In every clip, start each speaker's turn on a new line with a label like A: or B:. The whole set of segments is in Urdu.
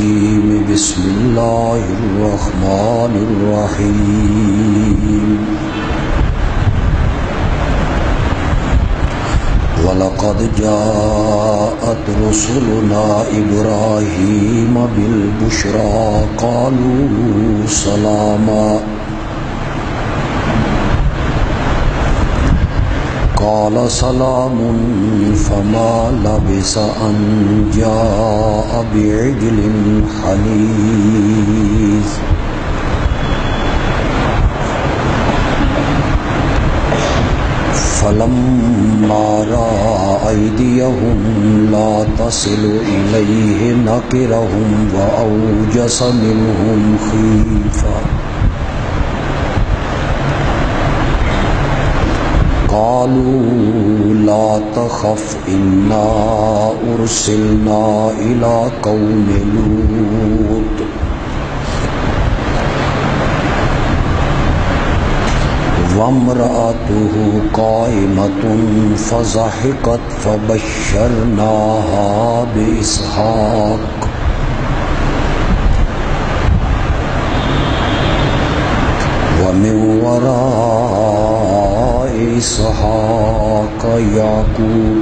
A: الرجيم بسم الله الرحمن الرحيم وَلَقَدْ جَاءَتْ رُسُلُنَا إِبْرَاهِيمَ بِالْبُشْرَى قَالُوا سَلَامًا قَالَ سَلَامٌ فَمَا لَبِثَ أَنْ جَاءَ بِعِجْلٍ حَنِيذٍ فَلَمَّا رَأَى أَيْدِيَهُمْ لَا تَصِلُ إِلَيْهِ نَكِرَهُمْ وَأَوْجَسَ مِنْهُمْ خِيفَةً قالوا لا تخف إنا أرسلنا إلى قوم لوط وامرأته قائمة فضحكت فبشرناها بإسحاق ومن وراء إسحاق يعقوب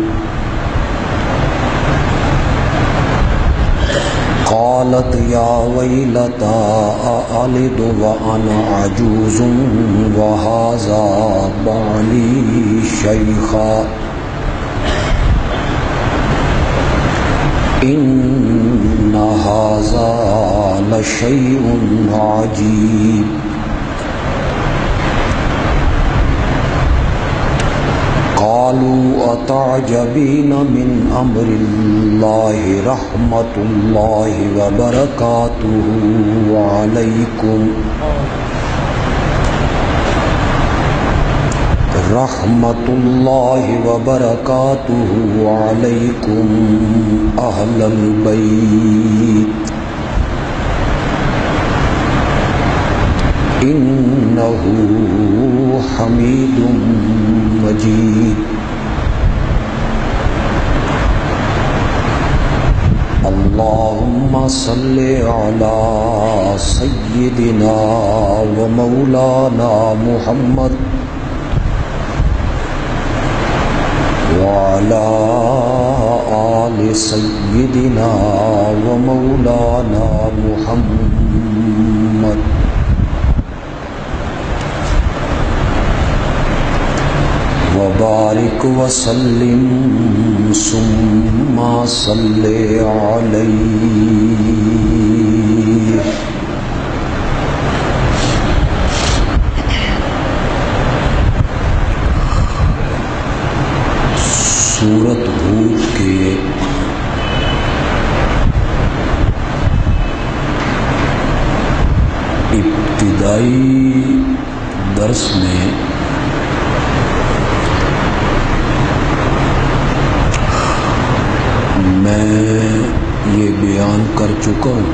A: قالت يا ويلتى أألد وأنا عجوز وهذا بعلي شيخا إن هذا لشيء عجيب قالوا أتعجبين من أمر الله رحمة الله وبركاته عليكم رحمة الله وبركاته عليكم أهل البيت إنه حميد مجيد اللهم صل على سيدنا ومولانا محمد وعلى آل سيدنا ومولانا محمد وبارك وسلم ثم صل عليه سورۃ ہود کے ابتدائی درس میں میں یہ بیان کر چکا ہوں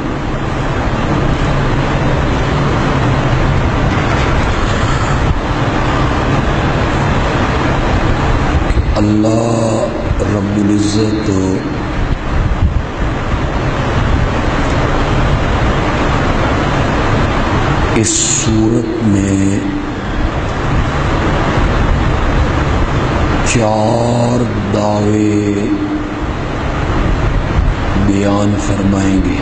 A: کہ اللہ رب العزت اس صورت میں 4 دعوے بیان فرمائیں گے۔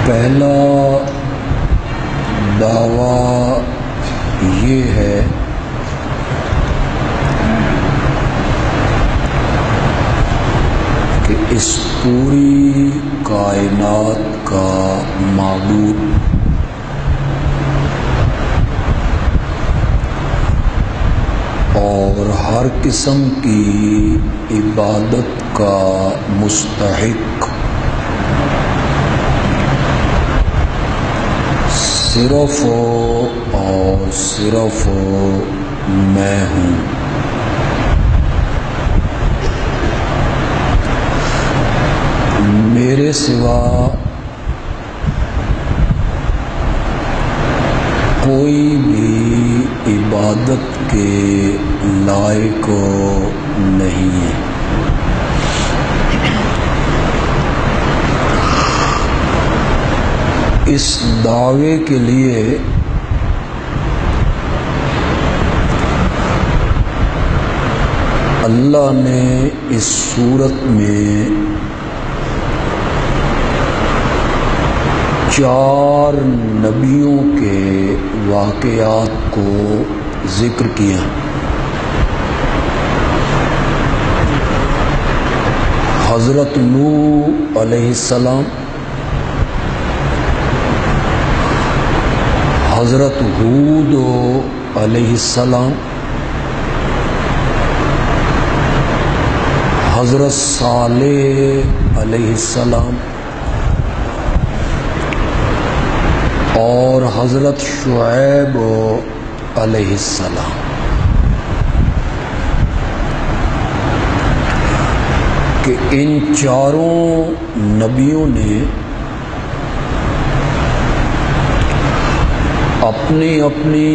A: پہلا دعویٰ یہ ہے کہ اس پوری کائنات کا معبود اور ہر قسم کی عبادت کا مستحق صرف اور صرف میں ہوں۔ میرے سوا کوئی بھی عبادت عبادت کے لائق نہیں ہے۔ اس دعوے کے لیے اللہ نے اس صورت میں 4 نبیوں کے واقعات کو ذکر کیا۔ حضرت نوح علیہ السلام، حضرت ہود علیہ السلام، حضرت صالح علیہ السلام اور حضرت شعیب علیہ السلام۔ کہ ان 4 نبیوں نے اپنی اپنی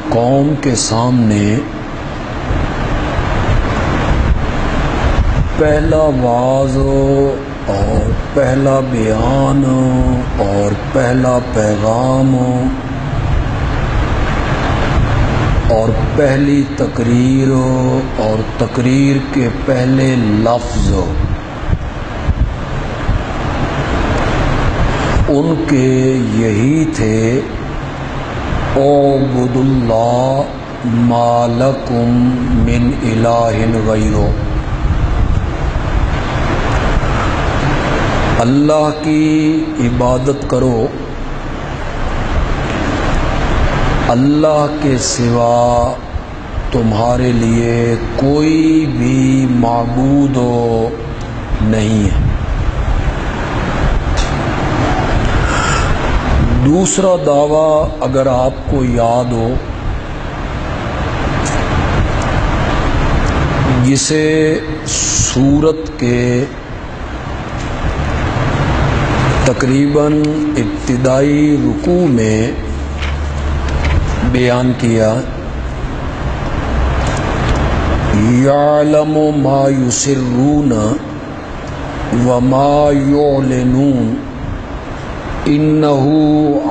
A: قوم کے سامنے پہلا واعظ اور پہلا بیان اور پہلا پیغام اور پہلی تقریر اور تقریر کے پہلے لفظ ان کے یہی تھے، اعبدوا اللہ ما لکم من الہ غیرہ، اللہ کی عبادت کرو، اللہ کے سوا تمہارے لیے کوئی بھی معبود نہیں ہے۔ دوسرا دعویٰ اگر آپ کو یاد ہو، جسے سورت کے تقریباً ابتدائی رکوع میں بیان کیا، یعلم ما یسرون وما یعلنون انہ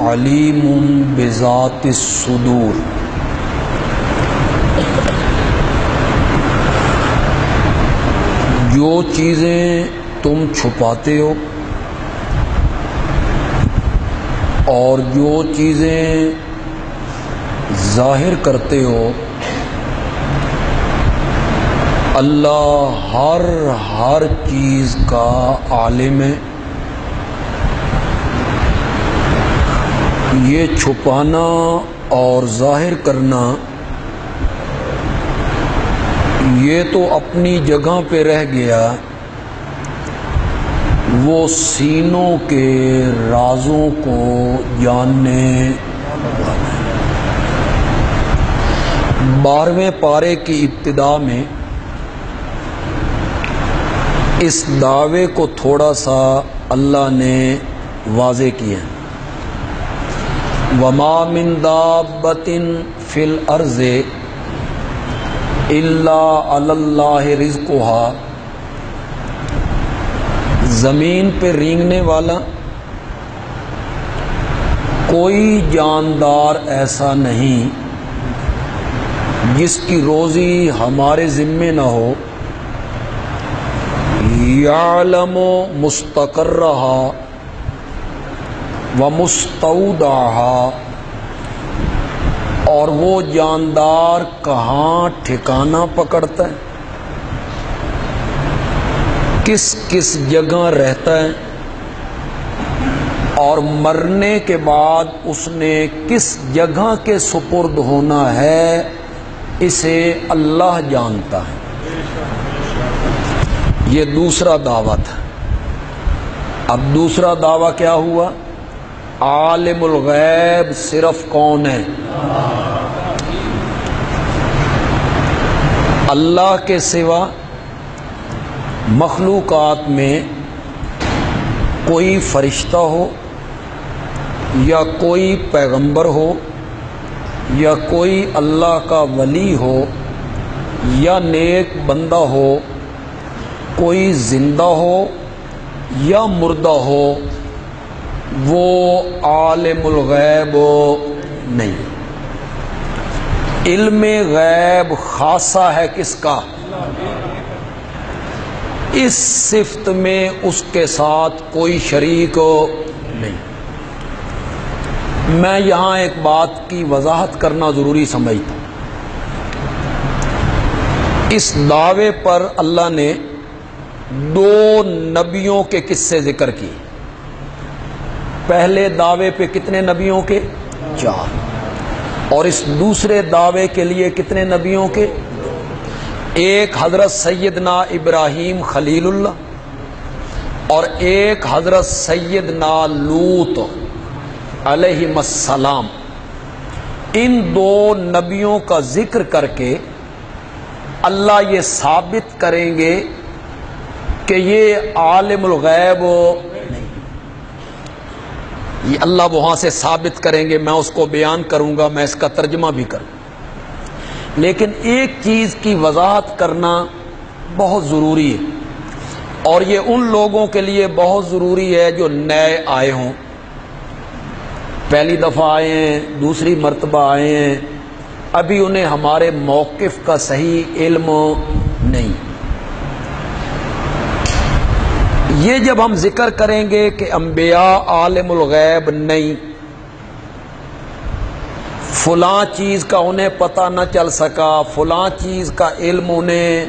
A: علیم بذات الصدور۔ جو چیزیں تم چھپاتے ہو اور جو چیزیں ظاہر کرتے ہو، اللہ ہر چیز کا عالم ہے۔ یہ چھپانا اور ظاہر کرنا یہ تو اپنی جگہ پہ رہ گیا، وہ سینوں کے رازوں کو جاننے والا ہے۔ 12ویں پارے کی ابتدا میں اس دعوے کو تھوڑا سا اللہ نے واضح کیا، وَمَا مِن دَابَّةٍ فِي الْأَرْضِ إِلَّا عَلَى اللَّهِ رِزْقُهَا۔ زمین پہ رینگنے والا کوئی جاندار ایسا نہیں جس کی روزی ہمارے ذمے نہ ہو۔ یعلم مستقرہا ومستودعہا، اور وہ جاندار کہاں ٹھکانہ پکڑتا ہے، کس کس جگہ رہتا ہے، اور مرنے کے بعد اس نے کس جگہ کے سپرد ہونا ہے، اسے اللہ جانتا ہے۔ یہ دوسرا دعویٰ تھا۔ اب دوسرا دعویٰ کیا ہوا؟ عالم الغیب صرف کون ہے؟ اللہ کے سوا مخلوقات میں کوئی فرشتہ ہو یا کوئی پیغمبر ہو یا کوئی اللہ کا ولی ہو یا نیک بندہ ہو، کوئی زندہ ہو یا مردہ ہو، وہ عالم الغیب نہیں۔ علم غیب خاصہ ہے کس کا؟ اس صفت میں اس کے ساتھ کوئی شریک نہیں۔ میں یہاں ایک بات کی وضاحت کرنا ضروری سمجھتا ہوں۔ اس دعوے پر اللہ نے 2 نبیوں کے قصے ذکر کیے۔ پہلے دعوے پہ کتنے نبیوں کے؟ 4۔ اور اس دوسرے دعوے کے لیے کتنے نبیوں کے؟ ایک حضرت سیدنا ابراہیم خلیل اللہ اور ایک حضرت سیدنا لوط علیہ السلام۔ ان 2 نبیوں کا ذکر کر کے اللہ یہ ثابت کریں گے کہ یہ عالم الغیب نہیں۔ یہ اللہ وہاں سے ثابت کریں گے، میں اس کو بیان کروں گا، میں اس کا ترجمہ بھی کروں۔ لیکن ایک چیز کی وضاحت کرنا بہت ضروری ہے، اور یہ ان لوگوں کے لیے بہت ضروری ہے جو نئے آئے ہوں، پہلی دفعہ آئے ہیں، دوسری مرتبہ آئے ہیں، ابھی انہیں ہمارے موقف کا صحیح علم نہیں۔ یہ جب ہم ذکر کریں گے کہ انبیاء عالم الغیب نہیں، فلاں چیز کا انہیں پتہ نہ چل سکا، فلاں چیز کا علم انہیں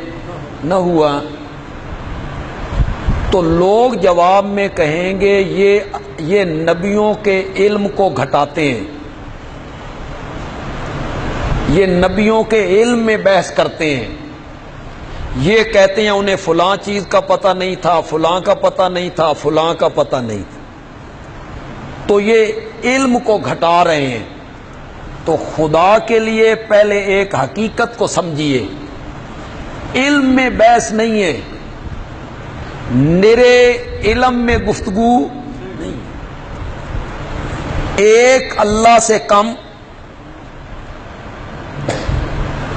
A: نہ ہوا، تو لوگ جواب میں کہیں گے یہ نبیوں کے علم کو گھٹاتے ہیں، یہ نبیوں کے علم میں بحث کرتے ہیں، یہ کہتے ہیں انہیں فلاں چیز کا پتہ نہیں تھا، فلاں کا پتہ نہیں تھا، فلاں کا پتہ نہیں تھا، تو یہ علم کو گھٹا رہے ہیں۔ تو خدا کے لیے پہلے ایک حقیقت کو سمجھیے، علم میں بحث نہیں ہے، میرے علم میں گفتگو نہیں، ایک اللہ سے کم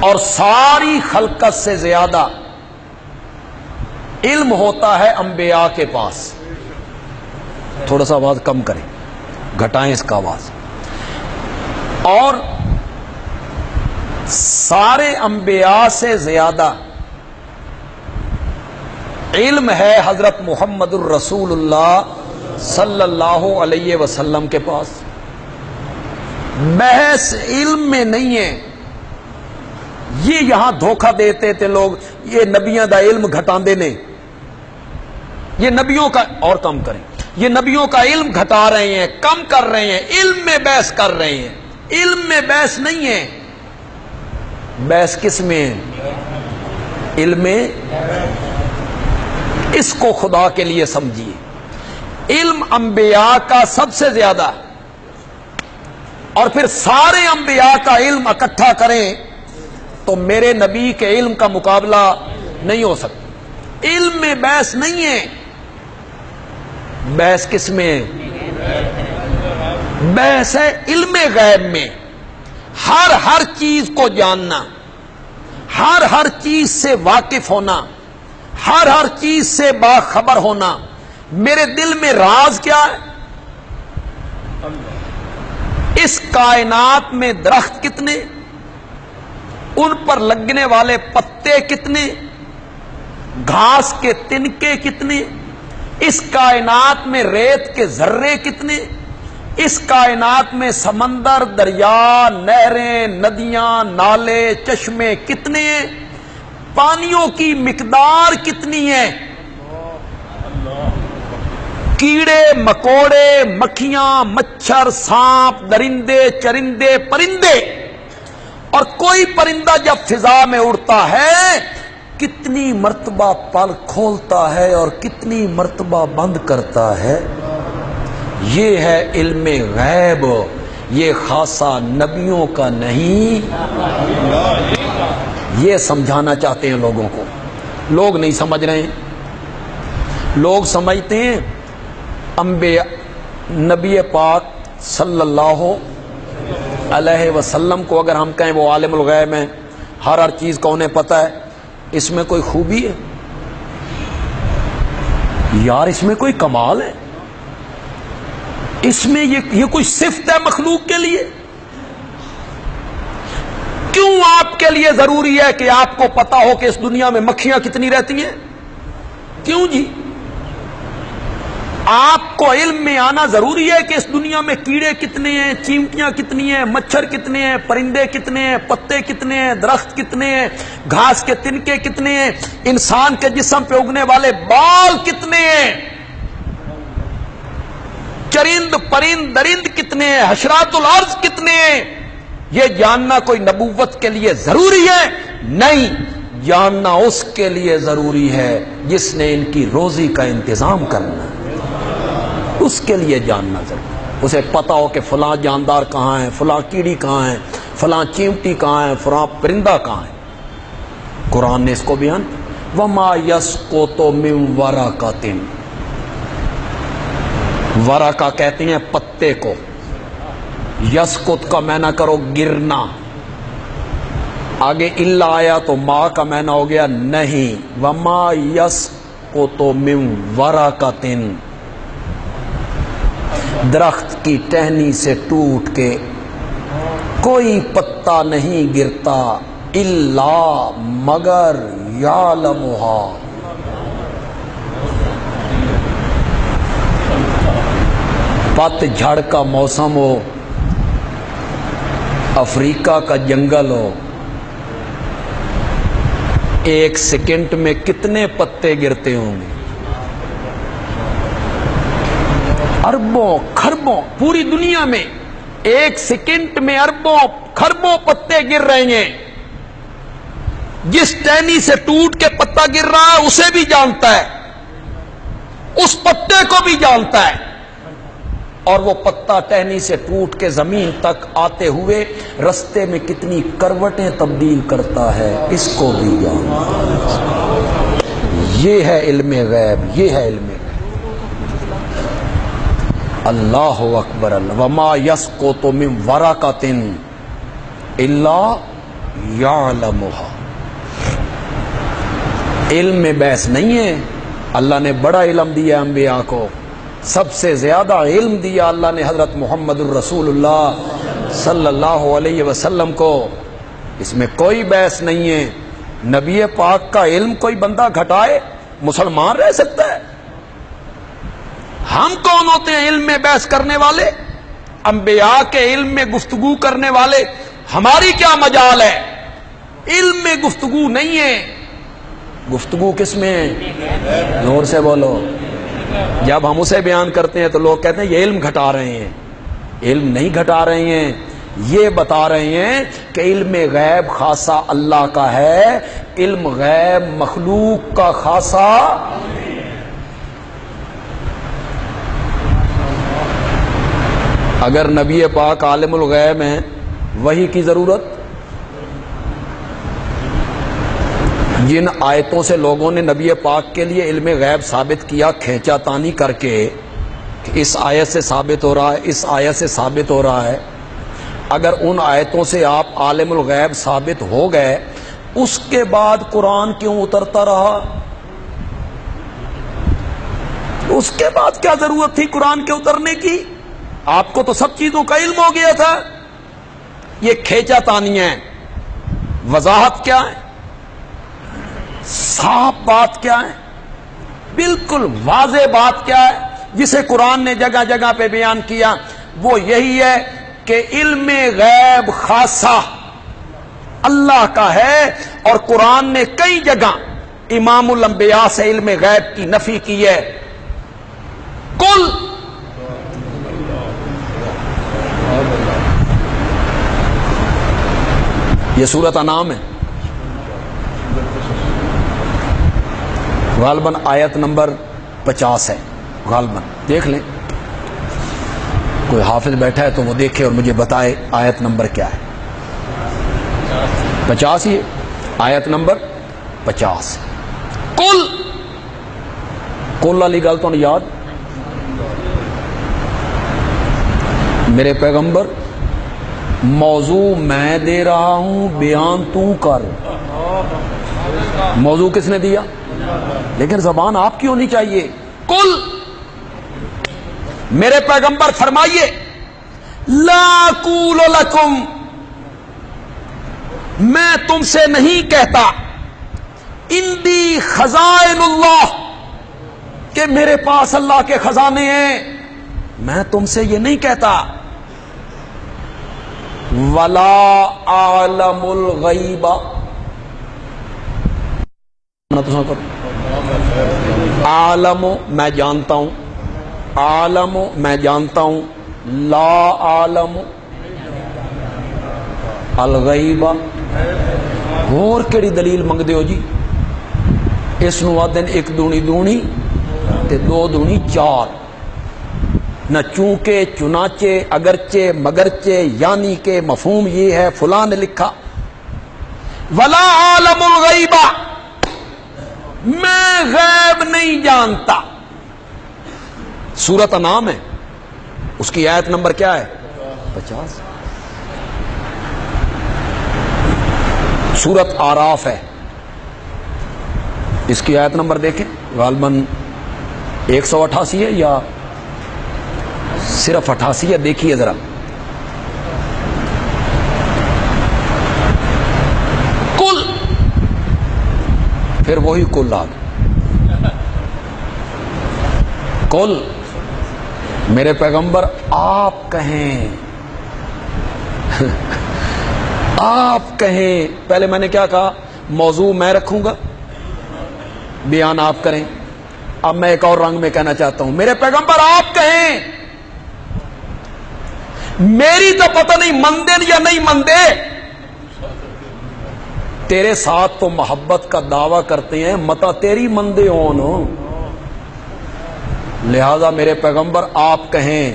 A: اور ساری خلقت سے زیادہ علم ہوتا ہے انبیاء کے پاس۔ تھوڑا سا آواز کم کریں، گھٹائیں اس کا آواز۔ اور سارے انبیاء سے زیادہ علم ہے حضرت محمد الرسول اللہ صلی اللہ علیہ وسلم کے پاس۔ بحث علم میں نہیں ہے۔ یہ یہاں دھوکہ دیتے تھے لوگ، یہ نبیاں دا علم گھٹاندے نے، یہ نبیوں کا، اور کم کریں، یہ نبیوں کا علم گھٹا رہے ہیں، کم کر رہے ہیں، علم میں بحث کر رہے ہیں۔ علم میں بحث نہیں ہے، بحث کس میں ہے؟ علم میں۔ اس کو خدا کے لیے سمجھیے، علم انبیاء کا سب سے زیادہ، اور پھر سارے انبیاء کا علم اکٹھا کریں تو میرے نبی کے علم کا مقابلہ نہیں ہو سکتا۔ علم میں بحث نہیں ہے، بحث کس میں ہے؟ بحث ہے علم غیب میں، ہر چیز کو جاننا، ہر چیز سے واقف ہونا، ہر چیز سے باخبر ہونا۔ میرے دل میں راز کیا ہے؟ اس کائنات میں درخت کتنے، ان پر لگنے والے پتے کتنے، گھاس کے تنکے کتنے، اس کائنات میں ریت کے ذرے کتنے، اس کائنات میں سمندر، دریا، نہریں، ندیاں، نالے، چشمے کتنے ہیں، پانیوں کی مقدار کتنی ہے، کیڑے مکوڑے، مکھیاں، مچھر، سانپ، درندے، چرندے، پرندے، اور کوئی پرندہ جب فضا میں اڑتا ہے کتنی مرتبہ پر کھولتا ہے اور کتنی مرتبہ بند کرتا ہے۔ یہ ہے علم غیب، یہ خاصہ نبیوں کا نہیں۔ یہ سمجھانا چاہتے ہیں لوگوں کو، لوگ نہیں سمجھ رہے ہیں۔ لوگ سمجھتے ہیں انبیاء، نبی پاک صلی اللہ علیہ وسلم کو اگر ہم کہیں وہ عالم الغیب ہیں، ہر چیز کو انہیں پتہ ہے، اس میں کوئی خوبی ہے یار؟ اس میں کوئی کمال ہے؟ اس میں یہ کوئی صفت ہے مخلوق کے لیے؟ کیوں آپ کے لیے ضروری ہے کہ آپ کو پتا ہو کہ اس دنیا میں مکھیاں کتنی رہتی ہیں؟ کیوں جی؟ آپ کو علم میں آنا ضروری ہے کہ اس دنیا میں کیڑے کتنے ہیں، چیونٹیاں کتنی ہیں، مچھر کتنے ہیں، پرندے کتنے ہیں، پتے کتنے ہیں، درخت کتنے ہیں، گھاس کے تنکے کتنے ہیں، انسان کے جسم پہ اگنے والے بال کتنے ہیں، چرند پرند درند کتنے ہیں، حشرات الارض کتنے ہیں؟ یہ جاننا کوئی نبوت کے لیے ضروری ہے؟ نہیں، جاننا اس کے لیے ضروری ہے جس نے ان کی روزی کا انتظام کرنا ہے، اس کے لیے جاننا ضروری ہے۔ اسے پتا ہو کہ فلاں جاندار کہاں ہے، فلاں کیڑی کہاں ہے، فلاں چیونٹی کہاں ہے، فلاں پرندہ کہاں ہے۔ قرآن نے اس کو بیان وَمَا يَسْقُطُ مِن وَرَقَةٍ، ورقہ کہتے ہیں پتے کو، یسقط کا معنی کرو گرنا، آگے الا آیا تو ما کا معنی ہو گیا نہیں۔ وما یسقط من ورقۃ، درخت کی ٹہنی سے ٹوٹ کے کوئی پتا نہیں گرتا، الا مگر یعلمھا، پت جھڑ کا موسم ہو، افریقہ کا جنگل ہو، ایک سیکنڈ میں کتنے پتے گرتے ہوں گے؟ اربوں خربوں، پوری دنیا میں ایک سیکنڈ میں اربوں خربوں پتے گر رہے ہیں۔ جس ٹہنی سے ٹوٹ کے پتا گر رہا ہے اسے بھی جانتا ہے، اس پتے کو بھی جانتا ہے، اور وہ پتا ٹہنی سے ٹوٹ کے زمین تک آتے ہوئے رستے میں کتنی کروٹیں تبدیل کرتا ہے اس کو بھی جانتا ہے۔ یہ ہے علم غیب، یہ ہے علم غیب۔ اللہ اکبر، وما یسقط من ورقۃ الا یعلمھا۔ علم میں بحث نہیں ہے، اللہ نے بڑا علم دیا انبیاء کو، سب سے زیادہ علم دیا اللہ نے حضرت محمد الرسول اللہ صلی اللہ علیہ وسلم کو، اس میں کوئی بحث نہیں ہے۔ نبی پاک کا علم کوئی بندہ گھٹائے مسلمان رہ سکتا ہے؟ ہم کون ہوتے ہیں علم میں بحث کرنے والے؟ انبیاء کے علم میں گفتگو کرنے والے، ہماری کیا مجال ہے؟ علم میں گفتگو نہیں ہے، گفتگو کس میں ہے؟ زور سے بولو۔ جب ہم اسے بیان کرتے ہیں تو لوگ کہتے ہیں یہ علم گھٹا رہے ہیں۔ علم نہیں گھٹا رہے ہیں، یہ بتا رہے ہیں کہ علم غیب خاصہ اللہ کا ہے، علم غیب مخلوق کا خاصہ۔ اگر نبی پاک عالم الغیب ہیں، وحی کی ضرورت؟ جن آیتوں سے لوگوں نے نبی پاک کے لیے علم غیب ثابت کیا کھینچا تانی کر کے کہ اس آیت سے ثابت ہو رہا ہے، اس آیت سے ثابت ہو رہا ہے، اگر ان آیتوں سے آپ عالم الغیب ثابت ہو گئے، اس کے بعد قرآن کیوں اترتا رہا؟ اس کے بعد کیا ضرورت تھی قرآن کے اترنے کی؟ آپ کو تو سب چیزوں کا علم ہو گیا تھا۔ یہ کھینچا تانیاں ہیں، وضاحت کیا ہے؟ صاف بات کیا ہے؟ بالکل واضح بات کیا ہے جسے قرآن نے جگہ جگہ پہ بیان کیا؟ وہ یہی ہے کہ علم غیب خاصہ اللہ کا ہے، اور قرآن نے کئی جگہ امام الانبیاء سے علم غیب کی نفی کی ہے۔ کل یہ سورۃ انعام ہے، غالباً آیت نمبر 50 ہے، غالباً دیکھ لیں، کوئی حافظ بیٹھا ہے تو وہ دیکھے اور مجھے بتائے آیت نمبر کیا ہے۔ 50 ہی ہے، آیت نمبر 50۔ کل والی گل تو یاد، میرے پیغمبر موضوع میں دے رہا ہوں، بیان تو کر. موضوع کس نے دیا؟ لیکن زبان آپ کی ہونی چاہیے. کل میرے پیغمبر فرمائیے لا اقول لکم، میں تم سے نہیں کہتا اندی خزائن اللہ کہ میرے پاس اللہ کے خزانے ہیں، میں تم سے یہ نہیں کہتا. ولا عالم الغیب، عالم میں جانتا ہوں، عالم میں جانتا ہوں، لا عالم الغیب. اور کیڑی دلیل منگدے ہو جی؟ اس نو آدن ایک دونی دونی تے دو دونی چار، نہ چونکہ چنانچہ اگرچہ مگرچہ یعنی کہ مفہوم یہ ہے فلاں نے لکھا. ولا عالم الغیب، میں غیب نہیں جانتا. سورۃ انعام ہے، اس کی آیت نمبر کیا ہے؟ 50. سورۃ آراف ہے، اس کی آیت نمبر دیکھیں، غالباً 188 ہے یا صرف 88 ہے، دیکھیے ذرا. کل، پھر وہی کل آ گیا. کل میرے پیغمبر آپ کہیں، آپ کہیں. پہلے میں نے کیا کہا؟ موضوع میں رکھوں گا، بیان آپ کریں. اب میں ایک اور رنگ میں کہنا چاہتا ہوں، میرے پیغمبر آپ کہیں. میری تو پتہ نہیں مندے یا نہیں مندے، تیرے ساتھ تو محبت کا دعویٰ کرتے ہیں، متا تیری مندے ہون. لہذا میرے پیغمبر آپ کہیں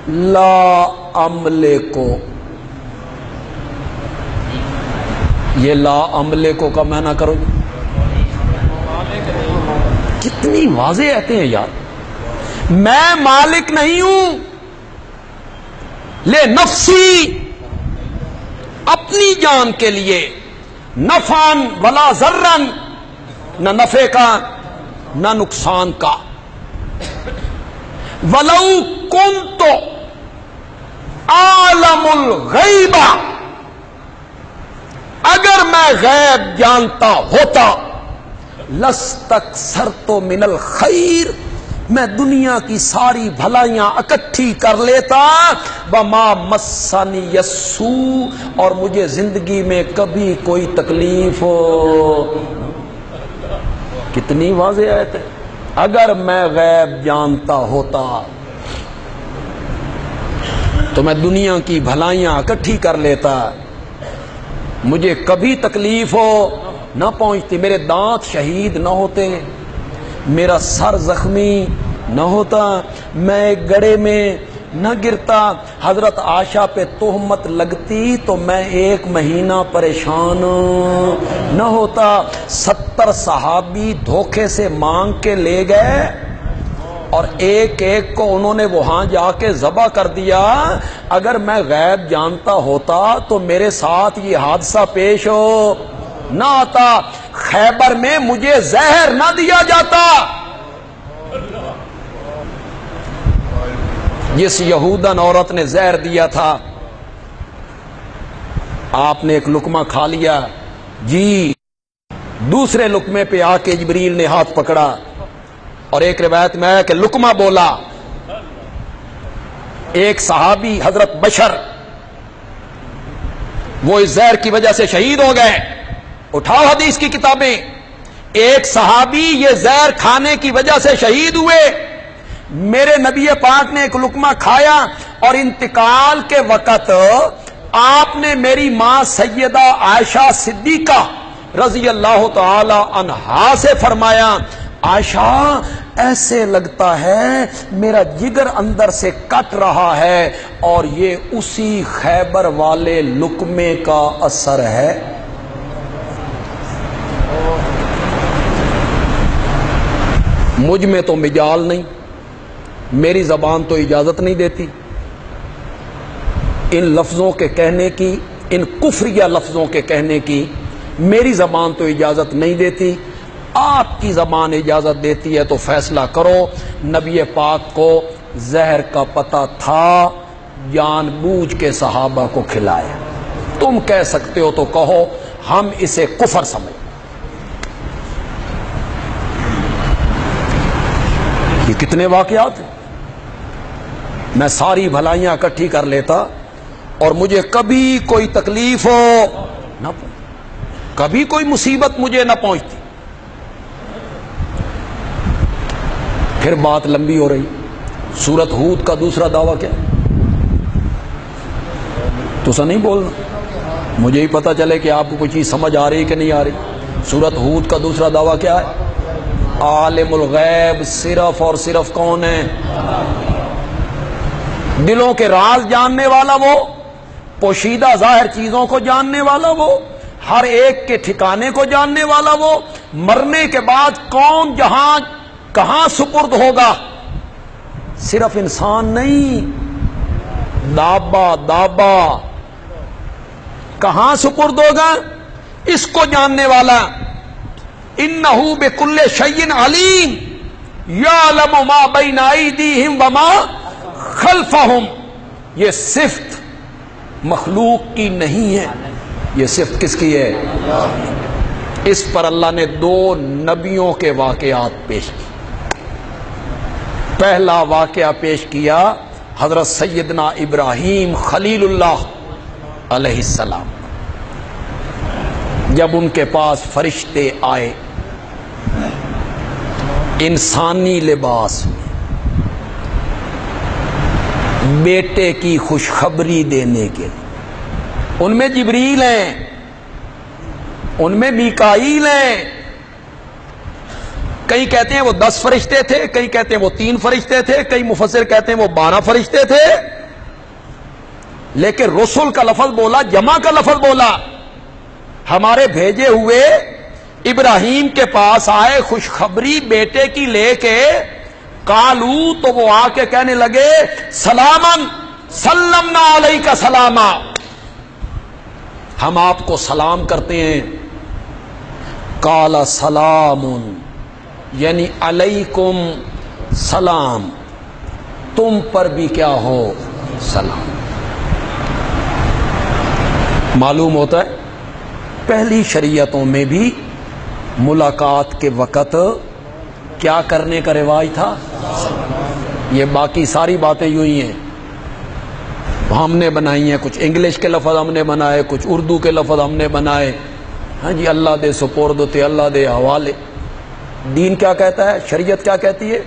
A: لا عملے کو. یہ لا عملے کو کا میں نہ کرو. کتنی واضح آتے ہیں یار. میں مالک نہیں ہوں لے نفسی، اپنی جان کے لیے، نفعن ولا ضررن، نہ نفع کا نہ نقصان کا. ولو کنت عالم الغیب، اگر میں غیب جانتا ہوتا، لستکثرت من الخیر، میں دنیا کی ساری بھلائیاں اکٹھی کر لیتا. وما مسنی السوء، اور مجھے زندگی میں کبھی کوئی تکلیف ہو. کتنی واضح آیت ہے. اگر میں غیب جانتا ہوتا تو میں دنیا کی بھلائیاں اکٹھی کر لیتا، مجھے کبھی تکلیف ہو نہ پہنچتی. میرے دانت شہید نہ ہوتے، میرا سر زخمی نہ ہوتا، میں ایک گڑھے میں نہ گرتا، حضرت عائشہ پہ تہمت لگتی تو میں 1 مہینہ پریشان نہ ہوتا. 70 صحابی دھوکے سے مانگ کے لے گئے اور ایک ایک کو انہوں نے وہاں جا کے ذبح کر دیا. اگر میں غیب جانتا ہوتا تو میرے ساتھ یہ حادثہ پیش ہو نہ آتا. خیبر میں مجھے زہر نہ دیا جاتا. جس یہودن عورت نے زہر دیا تھا، آپ نے ایک لقمہ کھا لیا جی، دوسرے لقمے پہ آ کے جبریل نے ہاتھ پکڑا اور ایک روایت میں ہے کہ لقمہ بولا. ایک صحابی حضرت بشر وہ اس زہر کی وجہ سے شہید ہو گئے. اٹھاؤ حدیث کی کتابیں. ایک صحابی یہ زہر کھانے کی وجہ سے شہید ہوئے. میرے نبی پاک نے ایک لقمہ کھایا اور انتقال کے وقت آپ نے میری ماں سیدہ عائشہ صدیقہ رضی اللہ تعالی عنہا سے فرمایا، عائشہ ایسے لگتا ہے میرا جگر اندر سے کٹ رہا ہے اور یہ اسی خیبر والے لقمے کا اثر ہے. مجھ میں تو مجال نہیں، میری زبان تو اجازت نہیں دیتی. ان لفظوں کے کہنے کی، ان کفریہ لفظوں کے کہنے کی میری زبان تو اجازت نہیں دیتی، آپ کی زبان اجازت دیتی ہے تو فیصلہ کرو۔ نبی پاک کو زہر کا پتہ تھا، جان بوجھ کے صحابہ کو کھلایا۔ تم کہہ سکتے ہو تو کہو، ہم اسے کفر سمجھ۔ یہ کتنے واقعات ہیں، میں ساری بھلائیاں اکٹھی کر لیتا اور مجھے کبھی کوئی تکلیف ہو نہ، کبھی کوئی مصیبت مجھے نہ پہنچتی۔ پھر بات لمبی ہو رہی۔ سورت ہود کا دوسرا دعویٰ کیا؟ تو سا نہیں بولنا، مجھے ہی پتہ چلے کہ آپ کو کوئی چیز سمجھ آ رہی کہ نہیں آ رہی۔ سورت ہود کا دوسرا دعویٰ کیا ہے؟ عالم الغیب صرف اور صرف کون ہے؟ دلوں کے راز جاننے والا وہ، پوشیدہ ظاہر چیزوں کو جاننے والا وہ، ہر ایک کے ٹھکانے کو جاننے والا وہ، مرنے کے بعد کون جہاں کہاں سپرد ہوگا، صرف انسان نہیں، دابا کہاں سپرد ہوگا اس کو جاننے والا۔ انہ بکل شیء علیم یعلم ما بین ایدیہم وما خلفہم۔ یہ صفت مخلوق کی نہیں ہے، یہ صفت کس کی ہے؟ اس پر اللہ نے دو نبیوں کے واقعات پیش کی۔ پہلا واقعہ پیش کیا حضرت سیدنا ابراہیم خلیل اللہ علیہ السلام، جب ان کے پاس فرشتے آئے انسانی لباس میں بیٹے کی خوشخبری دینے کے، ان میں جبریل ہیں، ان میں میکائیل ہیں، کئی کہتے ہیں وہ 10 فرشتے تھے، کئی کہتے ہیں وہ 3 فرشتے تھے، کئی مفسر کہتے ہیں وہ 12 فرشتے تھے، لیکن رسول کا لفظ بولا، جمع کا لفظ بولا۔ ہمارے بھیجے ہوئے ابراہیم کے پاس آئے خوشخبری بیٹے کی لے کے، قالو تو وہ آ کے کہنے لگے سلامن سلمنا علیک سلاما، ہم آپ کو سلام کرتے ہیں۔ قال سلام یعنی علیکم سلام، تم پر بھی کیا ہو؟ سلام۔ معلوم ہوتا ہے پہلی شریعتوں میں بھی ملاقات کے وقت کیا کرنے کا رواج تھا؟ یہ باقی ساری باتیں یوں ہی ہیں، ہم نے بنائی ہیں، کچھ انگلش کے لفظ ہم نے بنائے، کچھ اردو کے لفظ ہم نے بنائے۔ ہاں جی، اللہ دے سپرد تے اللہ دے حوالے۔ دین کیا کہتا ہے؟ شریعت کیا کہتی ہے؟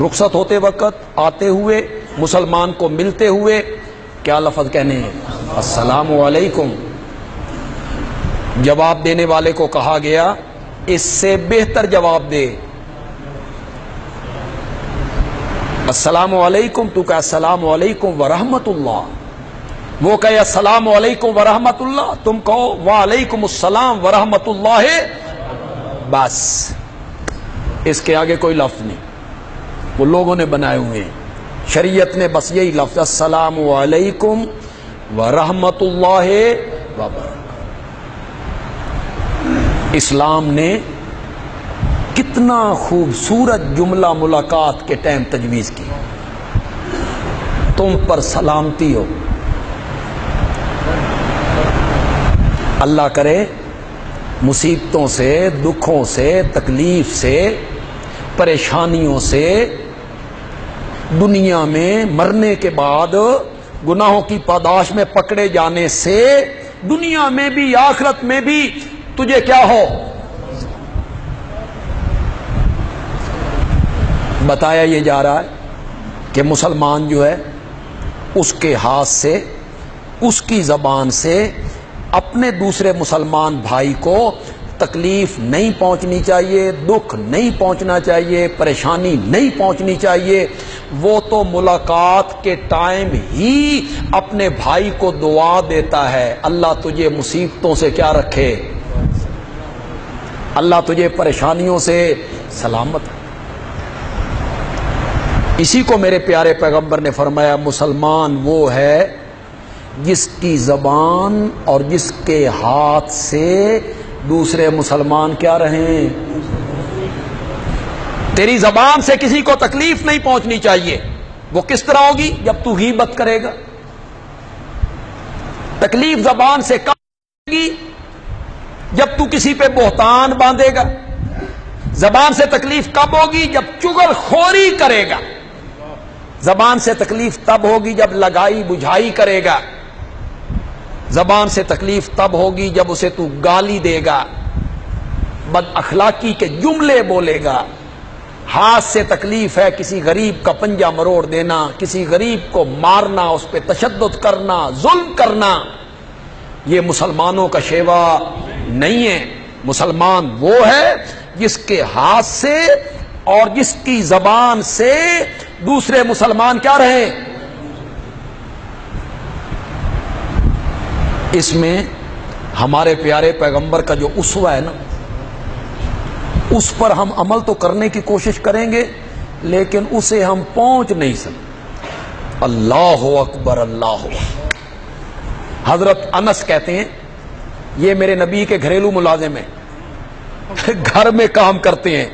A: رخصت ہوتے وقت، آتے ہوئے، مسلمان کو ملتے ہوئے کیا لفظ کہنے ہیں؟ السلام علیکم۔ جواب دینے والے کو کہا گیا اس سے بہتر جواب دے، السلام علیکم، تو کہ السلام علیکم ورحمت اللہ، وہ کہے السلام علیکم ورحمت اللہ، تم کہو وعلیکم السلام ورحمت اللہ، بس اس کے آگے کوئی لفظ نہیں، وہ لوگوں نے بنائے ہوئے ہیں۔ شریعت نے بس یہی لفظ السلام علیکم ورحمت اللہ وبرکاتہ۔ اسلام نے کتنا خوبصورت جملہ ملاقات کے ٹائم تجویز کی، تم پر سلامتی ہو۔ اللہ کرے مصیبتوں سے، دکھوں سے، تکلیف سے، پریشانیوں سے، دنیا میں مرنے کے بعد گناہوں کی پاداش میں پکڑے جانے سے، دنیا میں بھی آخرت میں بھی تجھے کیا ہو؟ بتایا یہ جا رہا ہے کہ مسلمان جو ہے اس کے ہاتھ سے، اس کی زبان سے اپنے دوسرے مسلمان بھائی کو تکلیف نہیں پہنچنی چاہیے، دکھ نہیں پہنچنا چاہیے، پریشانی نہیں پہنچنی چاہیے۔ وہ تو ملاقات کے ٹائم ہی اپنے بھائی کو دعا دیتا ہے، اللہ تجھے مصیبتوں سے کیا رکھے، اللہ تجھے پریشانیوں سے سلامت۔ اسی کو میرے پیارے پیغمبر نے فرمایا مسلمان وہ ہے جس کی زبان اور جس کے ہاتھ سے دوسرے مسلمان کیا رہیں؟ تیری زبان سے کسی کو تکلیف نہیں پہنچنی چاہیے. وہ کس طرح ہوگی؟ جب تو غیبت کرے گا. تکلیف زبان سے کب ہوگی؟ جب تو کسی پہ بہتان باندھے گا. زبان سے تکلیف کب ہوگی؟ جب چغل خوری کرے گا. زبان سے تکلیف تب ہوگی جب لگائی بجھائی کرے گا. زبان سے تکلیف تب ہوگی جب اسے تو گالی دے گا، بد اخلاقی کے جملے بولے گا. ہاتھ سے تکلیف ہے کسی غریب کا پنجہ مروڑ دینا، کسی غریب کو مارنا، اس پہ تشدد کرنا، ظلم کرنا. یہ مسلمانوں کا شیوا نہیں ہے. مسلمان وہ ہے جس کے ہاتھ سے اور جس کی زبان سے دوسرے مسلمان کیا رہے. اس میں ہمارے پیارے پیغمبر کا جو اسوہ ہے نا، اس پر ہم عمل تو کرنے کی کوشش کریں گے لیکن اسے ہم پہنچ نہیں سکتے. اللہ اکبر اللہ اکبر. حضرت انس کہتے ہیں یہ میرے نبی کے گھریلو ملازم ہیں، گھر میں کام کرتے ہیں.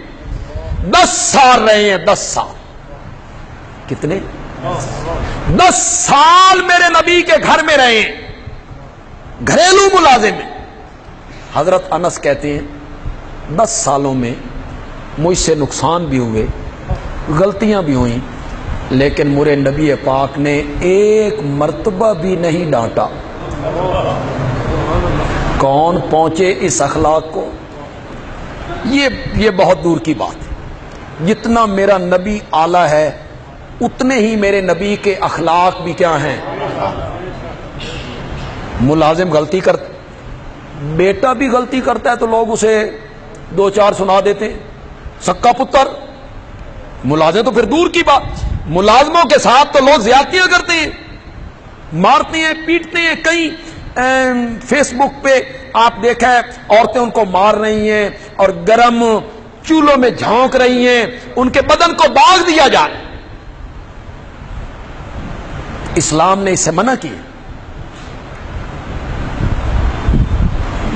A: 10 سال رہے ہیں. 10 سال. کتنے؟ 10 سال میرے نبی کے گھر میں رہے ہیں، گھریلو ملازم ہیں. حضرت انس کہتے ہیں 10 سالوں میں مجھ سے نقصان بھی ہوئے، غلطیاں بھی ہوئیں، لیکن میرے نبی پاک نے ایک مرتبہ بھی نہیں ڈانٹا. کون پہنچے اس اخلاق کو؟ یہ بہت دور کی بات ہے. جتنا میرا نبی اعلیٰ ہے اتنے ہی میرے نبی کے اخلاق بھی کیا ہیں. ملازم غلطی کرتا، بیٹا بھی غلطی کرتا ہے تو لوگ اسے 2-4 سنا دیتے ہیں، سکا پتر. ملازم تو پھر دور کی بات. ملازموں کے ساتھ تو لوگ زیادتیاں کرتے ہیں، مارتے ہیں، پیٹتے ہیں. کئی فیس بک پہ آپ دیکھا ہے عورتیں ان کو مار رہی ہیں اور گرم چولہوں میں جھونک رہی ہیں، ان کے بدن کو داغ دیا جائے. اسلام نے اس سے منع کیا.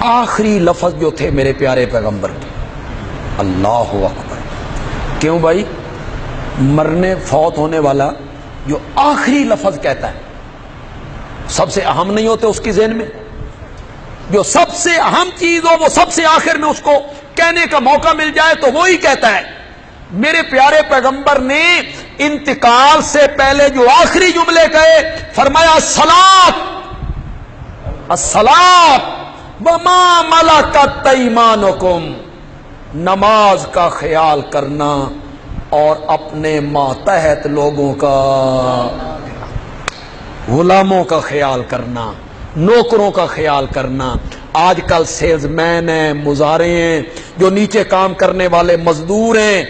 A: آخری لفظ جو تھے میرے پیارے پیغمبر کے، اللہ اکبر. کیوں بھائی؟ مرنے فوت ہونے والا جو آخری لفظ کہتا ہے سب سے اہم نہیں ہوتے اس کی ذہن میں؟ جو سب سے اہم چیز ہو وہ سب سے آخر میں اس کو کہنے کا موقع مل جائے تو وہی کہتا ہے. میرے پیارے پیغمبر نے انتقال سے پہلے جو آخری جملے کہے، فرمایا الصلاۃ الصلاۃ وما ملکت ایمانکم. نماز کا خیال کرنا اور اپنے ماتحت لوگوں کا، غلاموں کا خیال کرنا، نوکروں کا خیال کرنا. آج کل سیلز مین ہیں، مزارے ہیں، جو نیچے کام کرنے والے مزدور ہیں،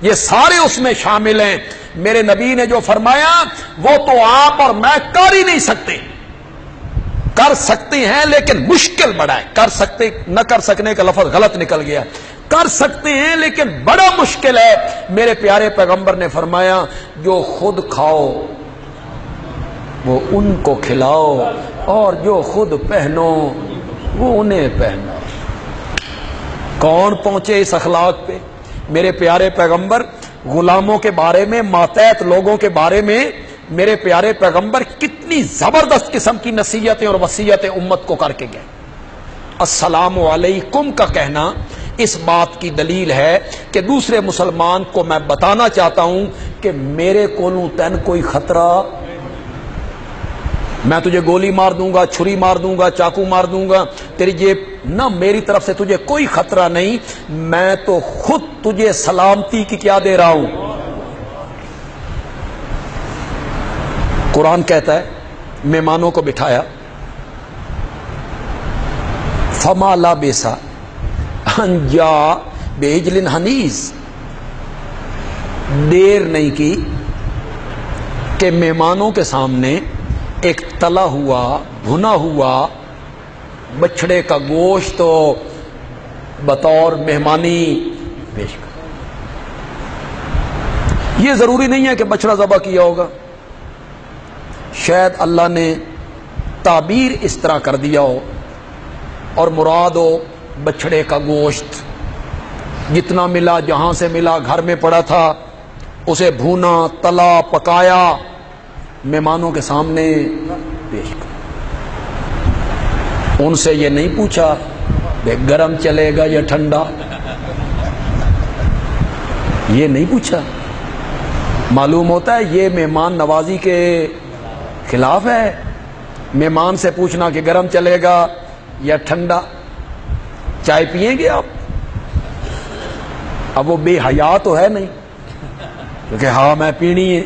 A: یہ سارے اس میں شامل ہیں. میرے نبی نے جو فرمایا وہ تو آپ اور میں کر ہی نہیں سکتے. کر سکتے ہیں لیکن مشکل بڑا ہے. کر سکتے، نہ کر سکنے کا لفظ غلط نکل گیا. کر سکتے ہیں لیکن بڑا مشکل ہے. میرے پیارے پیغمبر نے فرمایا جو خود کھاؤ وہ ان کو کھلاؤ اور جو خود پہنو وہ انہیں پہنو. کون پہنچے اس اخلاق پہ؟ میرے پیارے پیغمبر غلاموں کے بارے میں، ماتحت لوگوں کے بارے میں میرے پیارے پیغمبر کتنی زبردست قسم کی نصیحتیں اور وصیتیں امت کو کر کے گئے. السلام علیکم کا کہنا اس بات کی دلیل ہے کہ دوسرے مسلمان کو میں بتانا چاہتا ہوں کہ میرے کولوں تین کوئی خطرہ، میں تجھے گولی مار دوں گا، چھری مار دوں گا، چاقو مار دوں گا، تیری جیب نہ، میری طرف سے تجھے کوئی خطرہ نہیں. میں تو خود تجھے سلامتی کی کیا دے رہا ہوں. قرآن کہتا ہے مہمانوں کو بٹھایا، فما لبث ان جاء بعجل حنیذ. دیر نہیں کی کہ مہمانوں کے سامنے ایک تلا ہوا، بھنا ہوا بچڑے کا گوشت بطور مہمانی پیش کر. یہ ضروری نہیں ہے کہ بچڑا ذبح کیا ہوگا، شاید اللہ نے تعبیر اس طرح کر دیا ہو اور مراد ہو بچڑے کا گوشت، جتنا ملا جہاں سے ملا گھر میں پڑا تھا، اسے بھونا تلا پکایا مہمانوں کے سامنے پیش کر. ان سے یہ نہیں پوچھا کہ گرم چلے گا یا ٹھنڈا، یہ نہیں پوچھا. معلوم ہوتا ہے یہ مہمان نوازی کے خلاف ہے. مہمان سے پوچھنا کہ گرم چلے گا یا ٹھنڈا، چائے پیئیں گے آپ؟ اب وہ بے حیا تو ہے نہیں کیونکہ ہاں میں پینی ہے.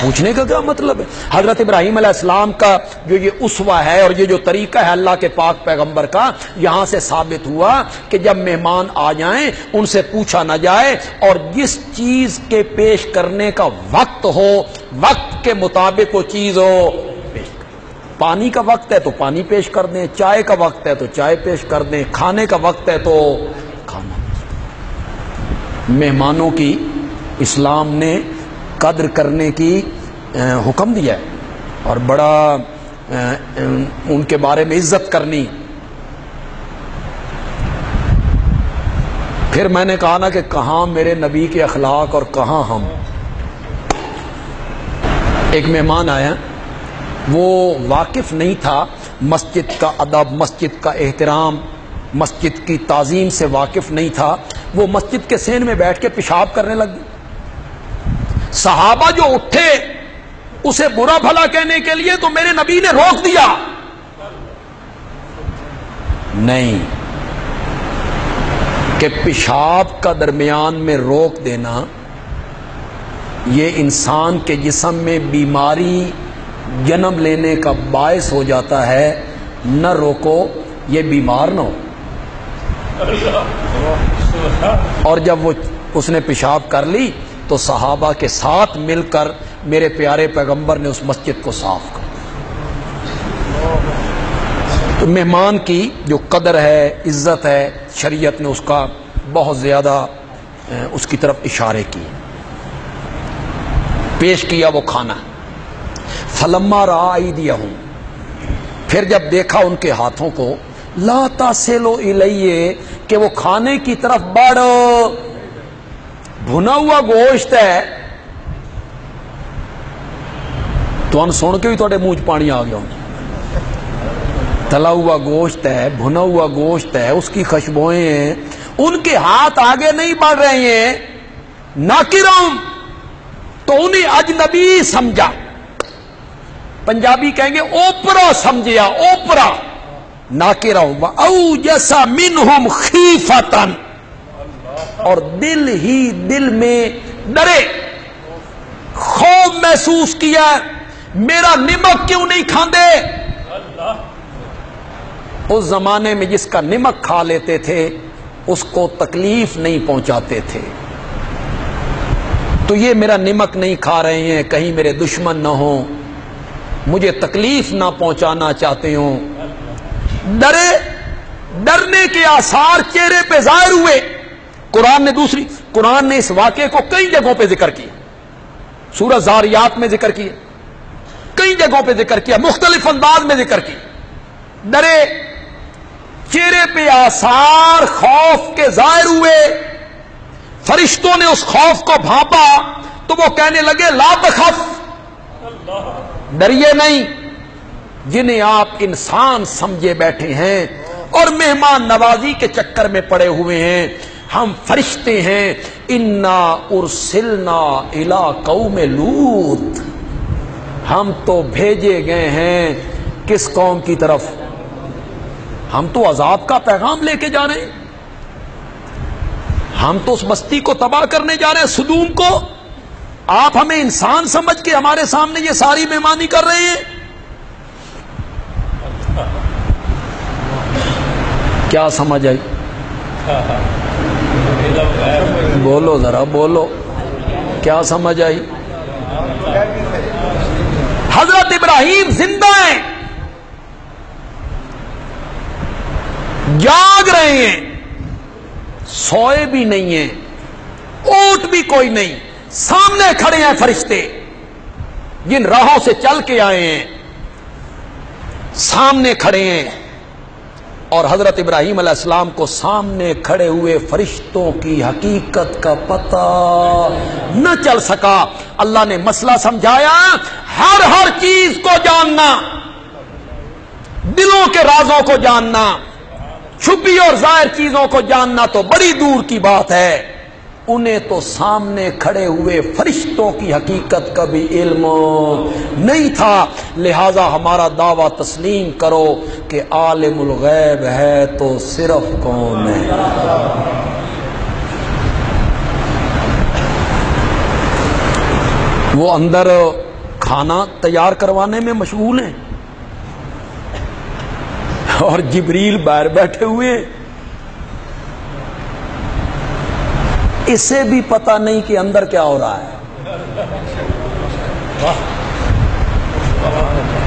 A: پوچھنے کا کیا مطلب ہے؟ حضرت ابراہیم علیہ السلام کا جو یہ اسوہ ہے اور یہ جو طریقہ ہے اللہ کے پاک پیغمبر کا، یہاں سے ثابت ہوا کہ جب مہمان آ جائیں ان سے پوچھا نہ جائے، اور جس چیز کے پیش کرنے کا وقت ہو وقت کے مطابق وہ چیز ہو پیش کر. پانی کا وقت ہے تو پانی پیش کر دیں، چائے کا وقت ہے تو چائے پیش کر دیں، کھانے کا وقت ہے تو کھانا. مہمانوں کی اسلام نے قدر کرنے کی حکم دیا ہے اور بڑا ان کے بارے میں عزت کرنی. پھر میں نے کہا نا کہ کہاں میرے نبی کے اخلاق اور کہاں ہم. ایک مہمان آیا، وہ واقف نہیں تھا مسجد کا ادب، مسجد کا احترام، مسجد کی تعظیم سے واقف نہیں تھا. وہ مسجد کے سین میں بیٹھ کے پیشاب کرنے لگ گیا. صحابہ جو اٹھے اسے برا بھلا کہنے کے لیے تو میرے نبی نے روک دیا. نہیں، کہ پیشاب کا درمیان میں روک دینا یہ انسان کے جسم میں بیماری جنم لینے کا باعث ہو جاتا ہے. نہ روکو، یہ بیمار نہ ہو. اور جب وہ اس نے پیشاب کر لی تو صحابہ کے ساتھ مل کر میرے پیارے پیغمبر نے اس مسجد کو صاف کر. تو مہمان کی جو قدر ہے، عزت ہے، شریعت نے اس کا بہت زیادہ اس کی طرف اشارے کیے. پیش کیا وہ کھانا. فلما رأى أيديهم، پھر جب دیکھا ان کے ہاتھوں کو، لا تصلوا إليه، کہ وہ کھانے کی طرف بڑھو. بھنا ہوا گوشت ہے تو ان سن کے بھی تھوڑے منہ پانی آ گیا. تلا ہوا گوشت ہے، بھنا ہوا گوشت ہے، اس کی خوشبوئیں ہیں، ان کے ہاتھ آگے نہیں بڑھ رہے ہیں. ناکرم، تو انہیں اجنبی سمجھا. پنجابی کہیں گے اوپرا سمجھیا، اوپرا. ناکرم اوجس منہم خیفتن، اور دل ہی دل میں ڈرے، خوف محسوس کیا، میرا نمک کیوں نہیں کھاندے. اس زمانے میں جس کا نمک کھا لیتے تھے اس کو تکلیف نہیں پہنچاتے تھے. تو یہ میرا نمک نہیں کھا رہے ہیں، کہیں میرے دشمن نہ ہوں، مجھے تکلیف نہ پہنچانا چاہتے ہوں. ڈرے، ڈرنے کے آثار چہرے پہ ظاہر ہوئے. قرآن نے اس واقعے کو کئی جگہوں پہ ذکر کیا. سورہ زاریات میں ذکر کیا، کئی جگہوں پہ ذکر کیا، مختلف انداز میں ذکر کیا. ڈرے، چہرے پہ آثار خوف کے ظاہر ہوئے. فرشتوں نے اس خوف کو بھانپا تو وہ کہنے لگے لا تخف، ڈریے نہیں. جنہیں آپ انسان سمجھے بیٹھے ہیں اور مہمان نوازی کے چکر میں پڑے ہوئے ہیں، ہم فرشتے ہیں. انا ارسلنا الی قوم لوط، ہم تو بھیجے گئے ہیں کس قوم کی طرف؟ ہم تو عذاب کا پیغام لے کے جا رہے ہیں، ہم تو اس بستی کو تباہ کرنے جا رہے ہیں، سدوم کو. آپ ہمیں انسان سمجھ کے ہمارے سامنے یہ ساری مہمانی کر رہے ہیں. کیا سمجھ آئی؟ بولو ذرا بولو، کیا سمجھ آئی؟ حضرت ابراہیم زندہ ہیں، جاگ رہے ہیں، سوئے بھی نہیں ہیں، اونٹ بھی کوئی نہیں. سامنے کھڑے ہیں فرشتے جن راہوں سے چل کے آئے ہیں. سامنے کھڑے ہیں، اور حضرت ابراہیم علیہ السلام کو سامنے کھڑے ہوئے فرشتوں کی حقیقت کا پتہ نہ چل سکا۔ اللہ نے مسئلہ سمجھایا، ہر چیز کو جاننا، دلوں کے رازوں کو جاننا، چھپی اور ظاہر چیزوں کو جاننا تو بڑی دور کی بات ہے، انہیں تو سامنے کھڑے ہوئے فرشتوں کی حقیقت کا بھی علم نہیں تھا۔ لہذا ہمارا دعویٰ تسلیم کرو کہ عالم الغیب ہے تو صرف کون ہے؟ وہ اندر کھانا تیار کروانے میں مشغول ہیں اور جبریل باہر بیٹھے ہوئے ہیں، اسے بھی پتہ نہیں کہ اندر کیا ہو رہا ہے،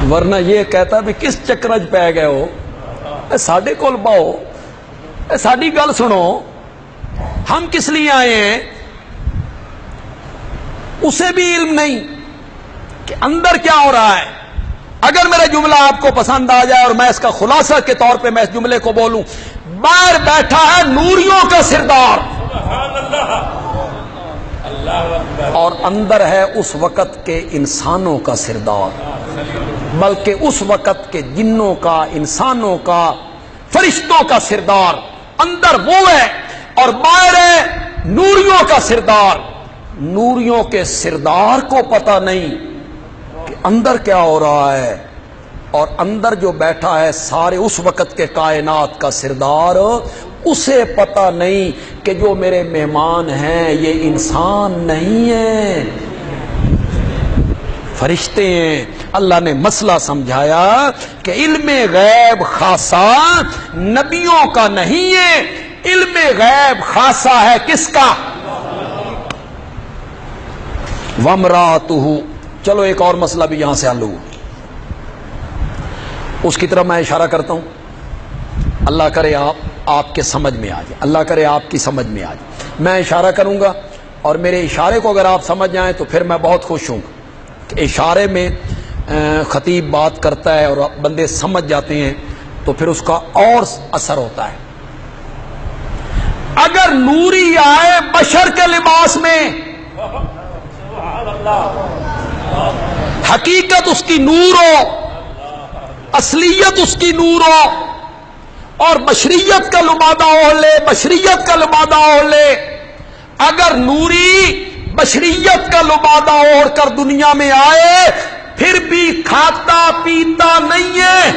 A: ورنہ یہ کہتا بھی کس چکرج پہ گئے ہو، ساڈے کول باؤ، ساڈی گل سنو، ہم کس لیے آئے ہیں؟ اسے بھی علم نہیں کہ اندر کیا ہو رہا ہے۔ اگر میرا جملہ آپ کو پسند آ جائے اور میں اس کا خلاصہ کے طور پہ میں اس جملے کو بولوں، باہر بیٹھا ہے نوریوں کا سردار، اور اندر ہے اس وقت کے انسانوں کا سردار، بلکہ اس وقت کے جنوں کا، انسانوں کا، فرشتوں کا سردار۔ اندر وہ ہے اور باہر ہے نوریوں کا سردار۔ نوریوں کے سردار کو پتہ نہیں کہ اندر کیا ہو رہا ہے، اور اندر جو بیٹھا ہے سارے اس وقت کے کائنات کا سردار، اسے پتہ نہیں کہ جو میرے مہمان ہیں یہ انسان نہیں ہیں، فرشتے ہیں۔ اللہ نے مسئلہ سمجھایا کہ علم غیب خاصہ نبیوں کا نہیں ہے، علم غیب خاصہ ہے کس کا؟ وامرأتہ۔ چلو ایک اور مسئلہ بھی یہاں سے حل ہوا، اس کی طرف میں اشارہ کرتا ہوں، اللہ کرے آپ کے سمجھ میں آ جائے، اللہ کرے آپ کی سمجھ میں آ جائے۔ میں اشارہ کروں گا اور میرے اشارے کو اگر آپ سمجھ جائیں تو پھر میں بہت خوش ہوں کہ اشارے میں خطیب بات کرتا ہے اور بندے سمجھ جاتے ہیں تو پھر اس کا اور اثر ہوتا ہے۔ اگر نوری آئے بشر کے لباس میں، حقیقت اس کی نور ہو، اصلیت اس کی نور ہو، اور بشریت کا لبادہ اوڑھ لے، بشریت کا لبادہ اوڑھ لے، اگر نوری بشریت کا لبادہ اوڑھ کر دنیا میں آئے پھر بھی کھاتا پیتا نہیں ہے،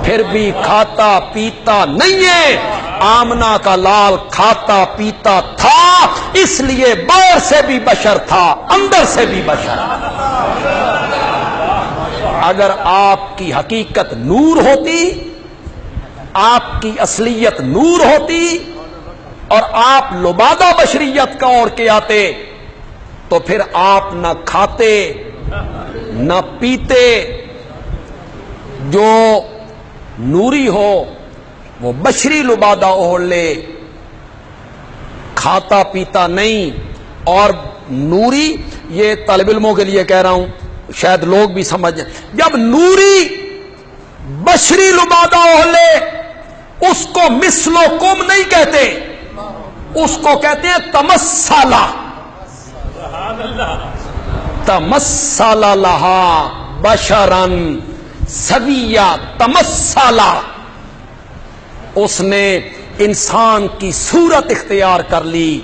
A: پھر بھی کھاتا پیتا نہیں ہے۔ آمنہ کا لال کھاتا پیتا تھا، اس لیے باہر سے بھی بشر تھا، اندر سے بھی بشر۔ اگر آپ کی حقیقت نور ہوتی، آپ کی اصلیت نور ہوتی، اور آپ لبادہ بشریت کا اوڑھ کے آتے تو پھر آپ نہ کھاتے نہ پیتے۔ جو نوری ہو وہ بشری لبادہ اوڑھ لے، کھاتا پیتا نہیں۔ اور نوری، یہ طالب علموں کے لیے کہہ رہا ہوں، شاید لوگ بھی سمجھ جائیں، جب نوری بشری لبادہ اوڑھ لے اس کو مثل و کم نہیں کہتے، اس کو کہتے ہیں تمثلا، تمثلا لہا بشرا سویا، تمثلا، اس نے انسان کی صورت اختیار کر لی۔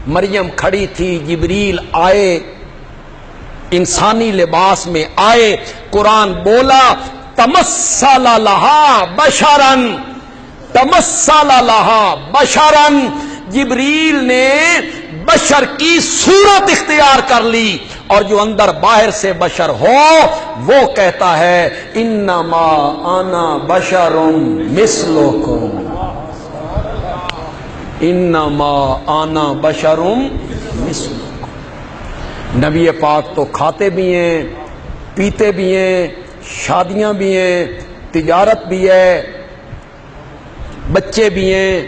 A: مریم کھڑی تھی، جبریل آئے، انسانی لباس میں آئے، قرآن بولا تمثل لہا بشرا، تمثل لہا بشرا، جبریل نے بشر کی صورت اختیار کر لی، اور جو اندر باہر سے بشر ہو وہ کہتا ہے انما انا بشر مثلکم، انما انا بشر مثلکم۔ نبی پاک تو کھاتے بھی ہیں، پیتے بھی ہیں، شادیاں بھی ہیں، تجارت بھی ہے، بچے بھی ہیں،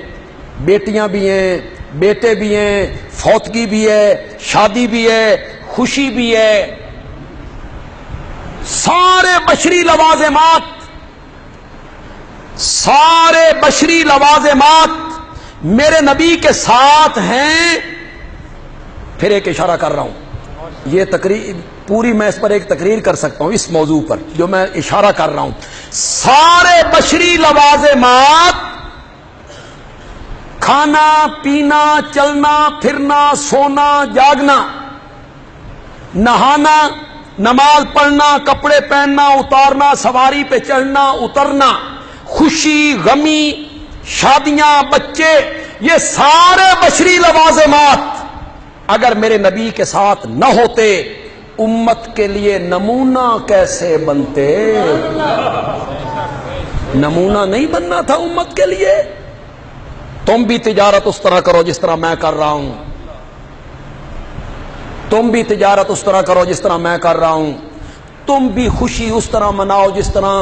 A: بیٹیاں بھی ہیں، بیٹے بھی ہیں، فوتگی بھی ہے، شادی بھی ہے، خوشی بھی ہے۔ سارے بشری لوازمات میرے نبی کے ساتھ ہیں. پھر ایک اشارہ کر رہا ہوں، یہ تقریر پوری میں اس پر ایک تقریر کر سکتا ہوں اس موضوع پر جو میں اشارہ کر رہا ہوں. سارے بشری لوازمات، کھانا پینا، چلنا پھرنا، سونا جاگنا، نہانا، نماز پڑھنا، کپڑے پہننا اتارنا، سواری پہ چڑھنا اترنا، خوشی غمی، شادیاں، بچے، یہ سارے بشری لوازمات اگر میرے نبی کے ساتھ نہ ہوتے امت کے لیے نمونہ کیسے بنتے؟ نمونہ نہیں بننا تھا امت کے لیے. تم بھی تجارت اس طرح کرو جس طرح میں کر رہا ہوں، تم بھی تجارت اس طرح کرو جس طرح میں کر رہا ہوں، تم بھی خوشی اس طرح مناؤ جس طرح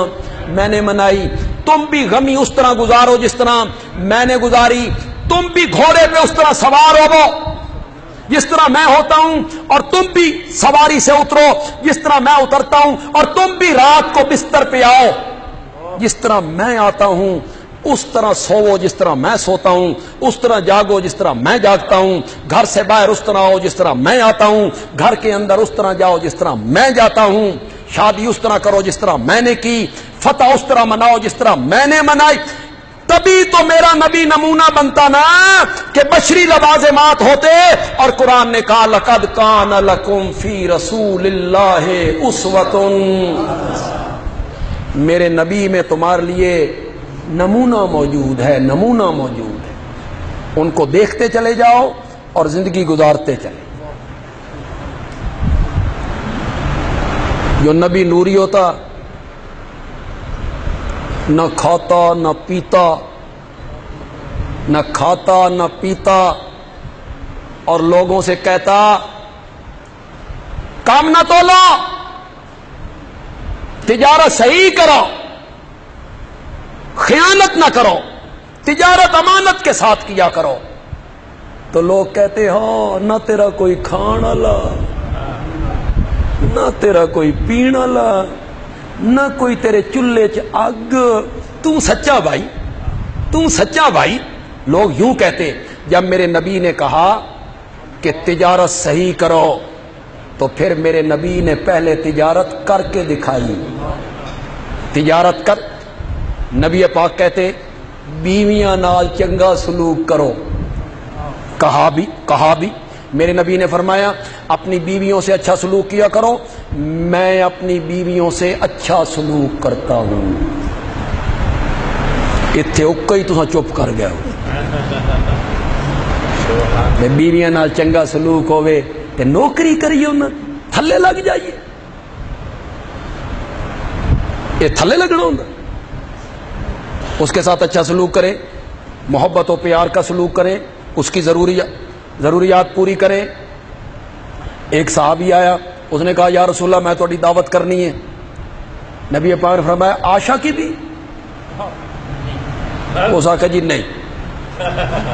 A: میں نے منائی، تم بھی غمی اس طرح گزارو جس طرح میں نے گزاری، تم بھی گھوڑے پہ اس طرح سوار ہو جس طرح میں ہوتا ہوں، اور تم بھی سواری سے اترو جس طرح میں اترتا ہوں، اور تم بھی رات کو بستر پہ آؤ جس طرح میں آتا ہوں، اس طرح سوو جس طرح میں سوتا ہوں، اس طرح جاگو جس طرح میں جاگتا ہوں، گھر سے باہر اس طرح آؤ جس طرح میں آتا ہوں، گھر کے اندر اس طرح جاؤ جس طرح میں جاتا ہوں، شادی اس طرح کرو جس طرح میں نے کی، فتح اس طرح مناؤ جس طرح میں نے منائی. تبھی تو میرا نبی نمونہ بنتا نا کہ بشری لوازمات ہوتے. اور قرآن نے کہا لقد کان لکم فی رسول اللہ اسوۃ، میرے نبی میں تمہارے لیے نمونہ موجود ہے، نمونہ موجود ہے. ان کو دیکھتے چلے جاؤ اور زندگی گزارتے چلے. جو نبی نوری ہوتا، نہ کھاتا نہ پیتا، نہ کھاتا نہ پیتا، اور لوگوں سے کہتا کام نہ تولو، تجارت صحیح کرو، خیانت نہ کرو، تجارت امانت کے ساتھ کیا کرو. تو لوگ کہتے ہو نہ تیرا کوئی کھان والا، نہ تیرا کوئی پین والا، نہ کوئی تیرے چولہے چ اگ، تو سچا بھائی، تو سچا بھائی. لوگ یوں کہتے. جب میرے نبی نے کہا کہ تجارت صحیح کرو تو پھر میرے نبی نے پہلے تجارت کر کے دکھائی. تجارت کر، نبی پاک کہتے بیویاں نال چنگا سلوک کرو. کہا بھی میرے نبی نے فرمایا اپنی بیویوں سے اچھا سلوک کیا کرو. میں اپنی بیویوں سے اچھا سلوک کرتا ہوں. اتنے اوکا ہی تساں چپ کر گیا ہو. بیویاں نال چنگا سلوک ہوئے تے نوکری کریے، انہاں تھلے لگ جائیے. یہ تھلے لگنا ہوتا. اس کے ساتھ اچھا سلوک کریں، محبت و پیار کا سلوک کریں، اس کی ضروریات پوری کریں. ایک صحابی آیا، اس نے کہا یا رسول اللہ میں تھوڑی دعوت کرنی ہے. نبی پاک نے فرمایا آشا کی بھی؟ اس نے کہا جی نہیں.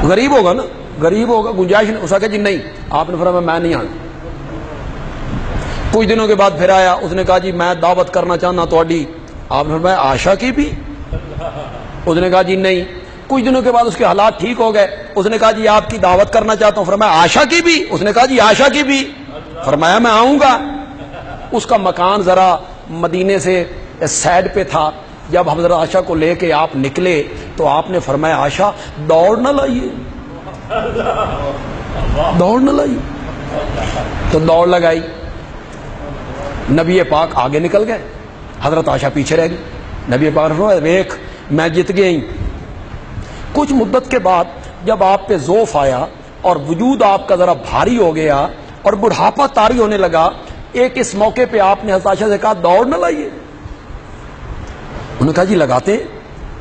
A: غریب ہوگا نا، غریب ہوگا، گنجائش نہیں. اس نے کہا جی نہیں. آپ نے فرمایا میں نہیں آنا. کچھ دنوں کے بعد پھر آیا، اس نے کہا جی میں دعوت کرنا چاہنا تھوڑی. آپ نے فرمایا آشا کی بھی؟ اس نے کہا جی نہیں. کچھ دنوں کے بعد اس کے حالات ٹھیک ہو گئے. اس نے کہا جی آپ کی دعوت کرنا چاہتا ہوں. فرمایا آشا کی بھی؟ اس نے کہا جی آشا کی بھی. فرمایا میں آؤں گا. اس کا مکان ذرا مدینے سے سائڈ پہ تھا. جب حضرت عائشہ کو لے کے آپ نکلے تو آپ نے فرمایا عائشہ دوڑ نہ لائیے، دوڑ نہ لائیے. تو دوڑ لگائی. نبی پاک آگے نکل گئے، حضرت عائشہ پیچھے رہ گئی. نبی پاک نے فرمایا دیکھ میں جیت گئی. کچھ مدت کے بعد جب آپ پہ ذوف آیا اور وجود آپ کا ذرا بھاری ہو گیا اور بڑھاپا طاری ہونے لگا، ایک اس موقع پہ آپ نے حضرت عائشہ سے کہا دوڑ نہ لائیے. انہوں نے کہا جی لگاتے.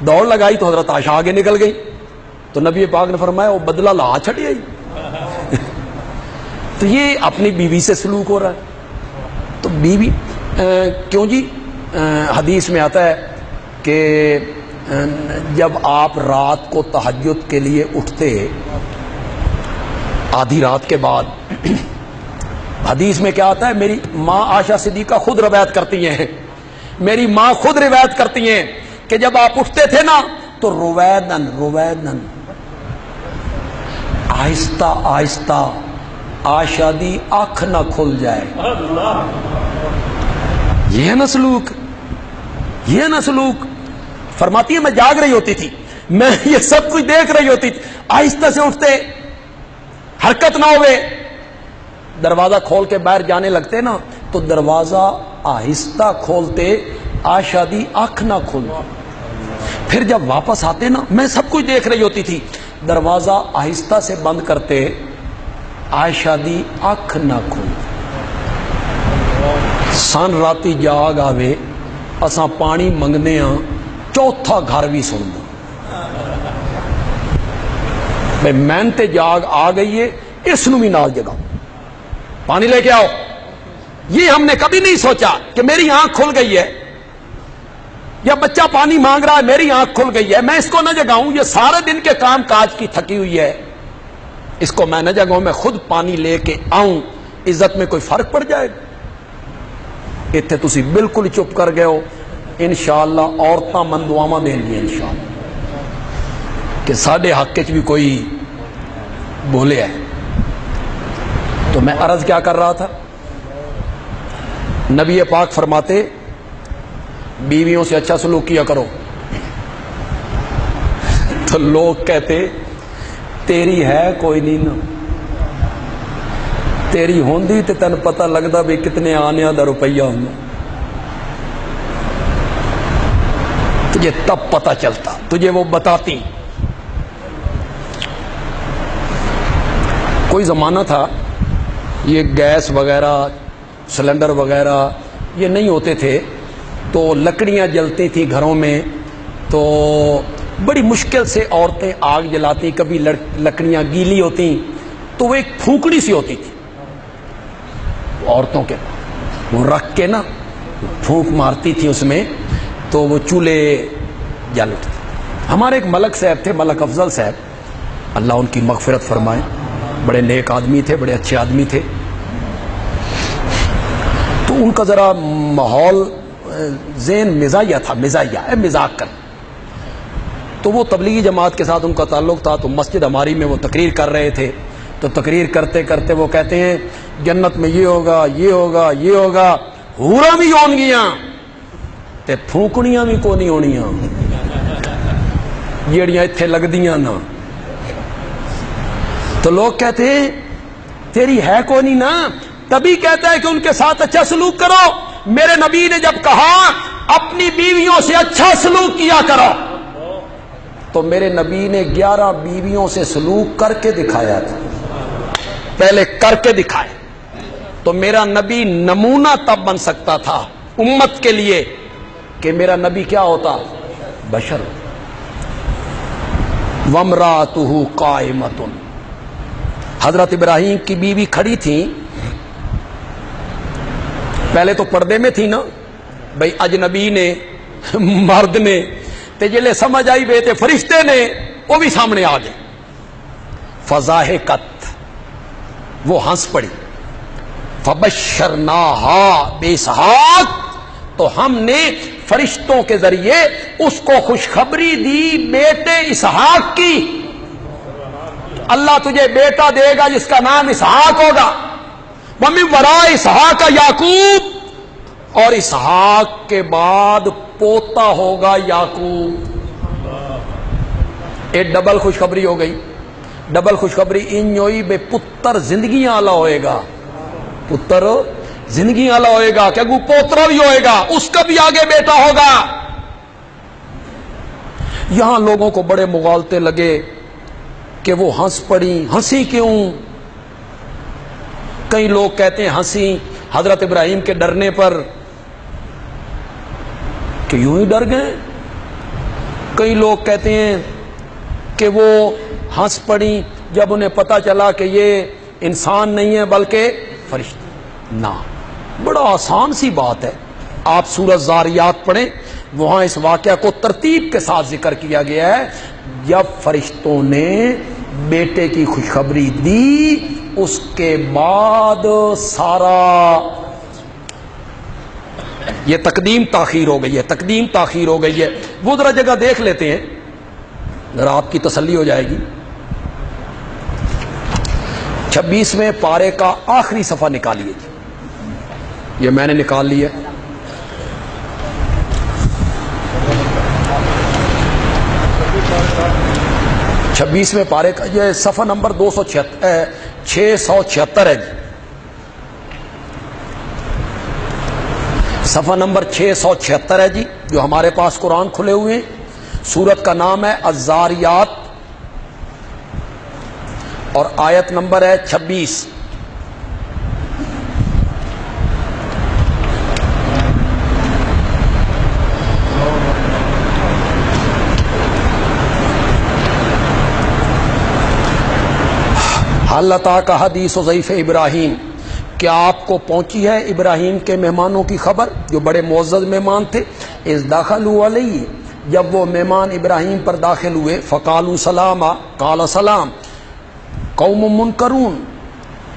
A: دوڑ لگائی تو حضرت عائشہ آگے نکل گئی. تو نبی پاک نے فرمایا وہ بدلہ لا چھڑی آئی. تو یہ اپنی بیوی سے سلوک ہو رہا ہے. تو بیوی کیوں جی؟ حدیث میں آتا ہے کہ جب آپ رات کو تہجد کے لیے اٹھتے آدھی رات کے بعد، حدیث میں کیا آتا ہے، میری ماں عائشہ صدیقہ خود روایت کرتی ہیں میری ماں خود روایت کرتی ہیں کہ جب آپ اٹھتے تھے نا تو رویدن رویدن آہستہ آہستہ عائشہ دی آنکھ نہ کھل جائے. یہ ہے نا سلوک, یہ ہے نا سلوک. فرماتی ہے میں جاگ رہی ہوتی تھی, میں یہ سب کچھ دیکھ رہی ہوتی تھی, آہستہ سے اٹھتے, حرکت نہ ہوئے, دروازہ کھول کے باہر جانے لگتے نا تو دروازہ آہستہ کھولتے, عائشہ دی آنکھ نہ کھل. پھر جب واپس آتے نا میں سب کچھ دیکھ رہی ہوتی تھی, دروازہ آہستہ سے بند کرتے, عائشہ دی آنکھ نہ کھل. سن راتی جاگ آوے, اساں پانی منگنے ہاں, چوتھا گھر بھی سن دو بھائی محنت جاگ آ گئی ہے, اس نو بھی نال جگاؤ, پانی لے کے آؤ. یہ ہم نے کبھی نہیں سوچا کہ میری آنکھ کھل گئی ہے یا بچہ پانی مانگ رہا ہے, میری آنکھ کھل گئی ہے, میں اس کو نہ جگاؤں, یہ سارے دن کے کام کاج کی تھکی ہوئی ہے, اس کو میں نہ جگاؤں, میں خود پانی لے کے آؤں, عزت میں کوئی فرق پڑ جائے گا. اتنے تسی بالکل چپ کر گئے ہو. انشاءاللہ عورتاں من دعاواں دیں گی انشاءاللہ کہ ساڈے حق چ بھی کوئی بولے ہے. تو میں عرض کیا کر رہا تھا, نبی پاک فرماتے بیویوں سے اچھا سلوک کیا کرو. تو لوگ کہتے تیری ہے کوئی نہیں نا, تیری ہوندی تے تن پتہ لگدا بھی کتنے آنے دا روپیہ ہونا, تجھے تب پتہ چلتا, تجھے وہ بتاتی. کوئی زمانہ تھا یہ گیس وغیرہ سلنڈر وغیرہ یہ نہیں ہوتے تھے, تو لکڑیاں جلتی تھیں گھروں میں, تو بڑی مشکل سے عورتیں آگ جلاتی, کبھی لکڑیاں گیلی ہوتی تو وہ ایک پھونکڑی سی ہوتی تھی عورتوں کے, وہ رکھ کے نا پھونک مارتی تھی اس میں, تو وہ چولہے جل اٹھتے. ہمارے ایک ملک صاحب تھے, ملک افضل صاحب, اللہ ان کی مغفرت فرمائے, بڑے نیک آدمی تھے, بڑے اچھے آدمی تھے. تو ان کا ذرا ماحول ذہن مزاحیہ تھا, مزاق کر. تو وہ تبلیغی جماعت کے ساتھ ان کا تعلق تھا, تو مسجد ہماری میں وہ تقریر کر رہے تھے. تو تقریر کرتے کرتے وہ کہتے ہیں جنت میں یہ ہوگا, یہ ہوگا, یہ ہوگا, حوراں بھی ہون گیاں تے پھونکڑیاں بھی کو نہیں ہونیاں جیڑیاں اتھے لگدیاں نا. تو لوگ کہتے ہیں تیری ہے کو نہیں نا, تبھی کہتا ہے کہ ان کے ساتھ اچھا سلوک کرو. میرے نبی نے جب کہا اپنی بیویوں سے اچھا سلوک کیا کرو, تو میرے نبی نے 11 بیویوں سے سلوک کر کے دکھایا تھا, پہلے کر کے دکھائے. تو میرا نبی نمونہ تب بن سکتا تھا امت کے لیے کہ میرا نبی کیا ہوتا, بشر. وامرأتہ قائمۃ, حضرت ابراہیم کی بیوی کھڑی تھی, پہلے تو پردے میں تھی نا بھائی, اجنبی نے مرد نے, تے جلے سمجھ آئی بے تے فرشتے نے وہ بھی سامنے آ گئے. فضاحکت, وہ ہنس پڑی. فبشرناہا باسحاق, تو ہم نے فرشتوں کے ذریعے اس کو خوشخبری دی بیٹے اسحاق کی. اللہ تجھے بیٹا دے گا جس کا نام اسحاق ہوگا. وَمِن وَرَاءِ اسحاق یعقوب, اور اسحاق کے بعد پوتا ہوگا یعقوب. ایک ڈبل خوشخبری ہو گئی. ڈبل خوشخبری ان ہوئی بے پتر زندگیاں والا ہوئے گا, پتر زندگی والا ہوئے گا, کہ وہ پوترا بھی ہوئے گا, اس کا بھی آگے بیٹا ہوگا. یہاں لوگوں کو بڑے مغالطے لگے کہ وہ ہنس پڑی. ہنسی کیوں؟ کئی لوگ کہتے ہیں ہنسی حضرت ابراہیم کے ڈرنے پر کہ یوں ہی ڈر گئے. کئی لوگ کہتے ہیں کہ وہ ہنس پڑی جب انہیں پتا چلا کہ یہ انسان نہیں ہے بلکہ فرشتہ. نہ, بڑا آسان سی بات ہے. آپ سورۃ زاریات پڑھیں, وہاں اس واقعہ کو ترتیب کے ساتھ ذکر کیا گیا ہے. جب فرشتوں نے بیٹے کی خوشخبری دی, اس کے بعد سارا یہ تقدیم تاخیر ہو گئی ہے، تقدیم تاخیر ہو گئی ہے. وہ ذرا جگہ دیکھ لیتے ہیں، ذرا آپ کی تسلی ہو جائے گی. 26ویں پارے کا آخری صفحہ نکالیے جی، یہ میں نے نکال لیا. چھبیسویں پارے کا یہ صفحہ نمبر 676 ہے جی. صفحہ نمبر 676 ہے جی، جو ہمارے پاس قرآن کھلے ہوئے ہیں. سورت کا نام ہے الزاریات اور آیت نمبر ہے 26. حل اتی کا حدیث ضیف ابراہیم، کیا آپ کو پہنچی ہے ابراہیم کے مہمانوں کی خبر جو بڑے معزز مہمان تھے. اذ دخلوا علیہ، جب وہ مہمان ابراہیم پر داخل ہوئے. فقالوا سلاما، قال سلام. قوم منکرون،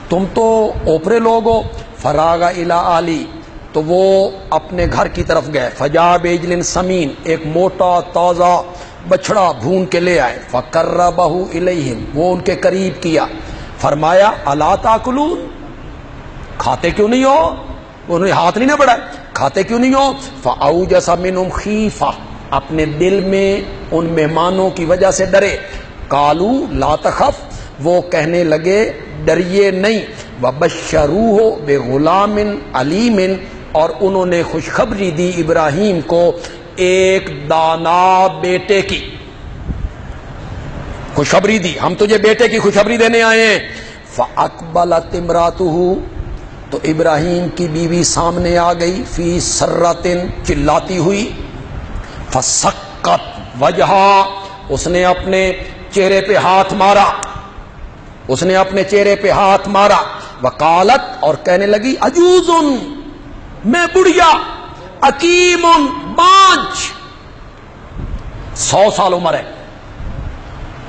A: تم تو اوپرے لوگ ہو. فراغ الی آلی، تو وہ اپنے گھر کی طرف گئے. فجاء بعجل سمین، ایک موٹا تازہ بچڑا بھون کے لے آئے. فقربہ الیہم، وہ ان کے قریب کیا. فرمایا الا تاکلون، کھاتے کیوں نہیں ہو؟ انہوں نے ہاتھ نہیں نہ بڑھایا، کھاتے کیوں نہیں ہو؟ فاوجس منہم خیفہ، اپنے دل میں ان مہمانوں کی وجہ سے ڈرے. قالوا لا تخف، وہ کہنے لگے ڈریے نہیں. وبشروہ بغلام علیم، اور انہوں نے خوشخبری دی ابراہیم کو ایک دانا بیٹے کی خوشخبری دی. ہم تجھے بیٹے کی خوشخبری دینے آئے ہیں. فاقبلت امراتہ، تو ابراہیم کی بیوی سامنے آ گئی. فی سرۃ، چلاتی ہوئی. فسکت وجہا، اس نے اپنے چہرے پہ ہاتھ مارا، اس نے اپنے چہرے پہ ہاتھ مارا. وقالت، اور کہنے لگی عجوز، میں بڑھیا. عقیم، بانج. 100 سال عمر ہے،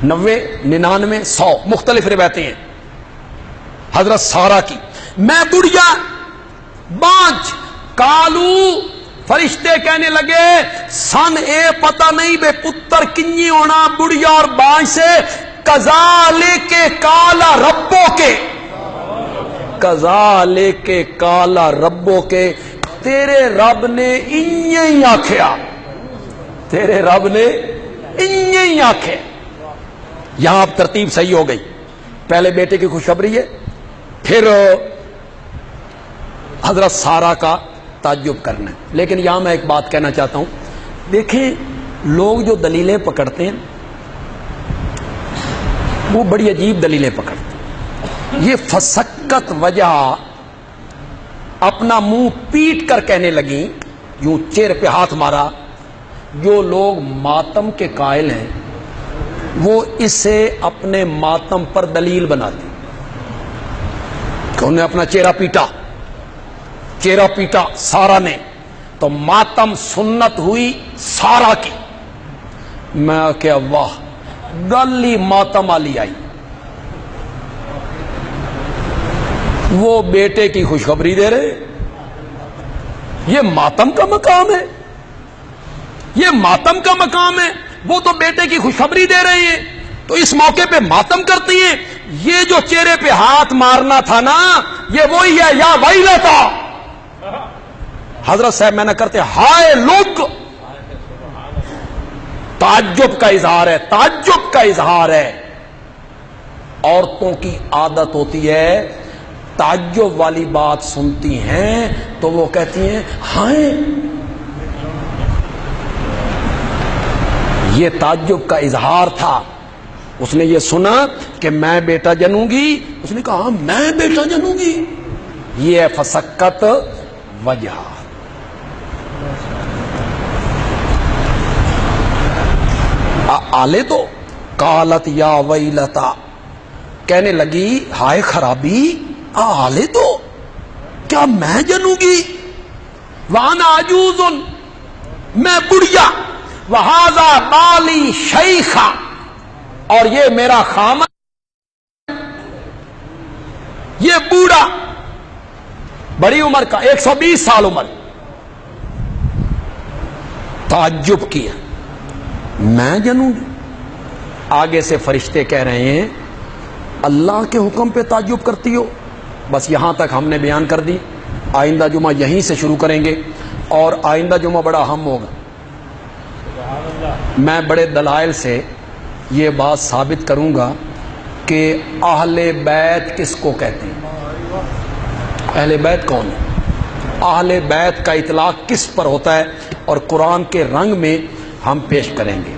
A: 90 99 100 مختلف روایتیں ہیں حضرت سارہ کی. میں بڑھیا بانج. کالو، فرشتے کہنے لگے سن اے پتہ نہیں بے پتر کنی ہونا بڑھیا اور بانج سے. کذالک کالا ربو کے، کذالک کالا ربو کے، تیرے رب نے انہیں ہی آکھیا، تیرے رب نے انہیں ہی آکھیا. یہاں اب ترتیب صحیح ہو گئی. پہلے بیٹے کی خوشخبری ہے، پھر حضرت سارہ کا تعجب کرنا ہے. لیکن یہاں میں ایک بات کہنا چاہتا ہوں. دیکھیں، لوگ جو دلیلیں پکڑتے ہیں وہ بڑی عجیب دلیلیں پکڑتے ہیں. یہ فسکت وجہ اپنا منہ پیٹ کر کہنے لگیں، یوں چہرے پہ ہاتھ مارا. جو لوگ ماتم کے قائل ہیں وہ اسے اپنے ماتم پر دلیل بناتے، کہ انہوں نے اپنا چہرہ پیٹا، چہرہ پیٹا سارہ نے، تو ماتم سنت ہوئی سارہ کی. میں کہ واہ، گل ہی ماتم والی آئی. وہ بیٹے کی خوشخبری دے رہے. یہ ماتم کا مقام ہے، یہ ماتم کا مقام ہے. وہ تو بیٹے کی خوشخبری دے رہے ہیں تو اس موقع پہ ماتم کرتی ہیں. یہ جو چہرے پہ ہاتھ مارنا تھا نا، یہ وہی ہے. یا ویلتا، حضرت صاحب میں نہ کرتے ہائے لوگ. تعجب کا اظہار ہے، تعجب کا اظہار ہے. عورتوں کی عادت ہوتی ہے تعجب والی بات سنتی ہیں تو وہ کہتی ہیں ہائے. یہ تعجب کا اظہار تھا. اس نے یہ سنا کہ میں بیٹا جنوں گی، اس نے کہا میں بیٹا جنوں گی. یہ ہے فسکت وجہ. آلے تو قالت یا ویلتا، کہنے لگی ہائے خرابی. آلے تو کیا میں جنوں گی. وانا عجوز، میں بڑھیا. وہذا بالی شیخا، اور یہ میرا خامن یہ بوڑھا، بڑی عمر کا 120 سال عمر. تعجب کیا، میں جنوں گی؟ آگے سے فرشتے کہہ رہے ہیں اللہ کے حکم پہ تعجب کرتی ہو؟ بس یہاں تک ہم نے بیان کر دی، آئندہ جمعہ یہیں سے شروع کریں گے، اور آئندہ جمعہ بڑا اہم ہوگا۔ میں بڑے دلائل سے یہ بات ثابت کروں گا کہ اہل بیت کس کو کہتے ہیں، اہل بیت کون ہے، اہل بیت کا اطلاق کس پر ہوتا ہے، اور قرآن کے رنگ میں ہم پیش کریں گے۔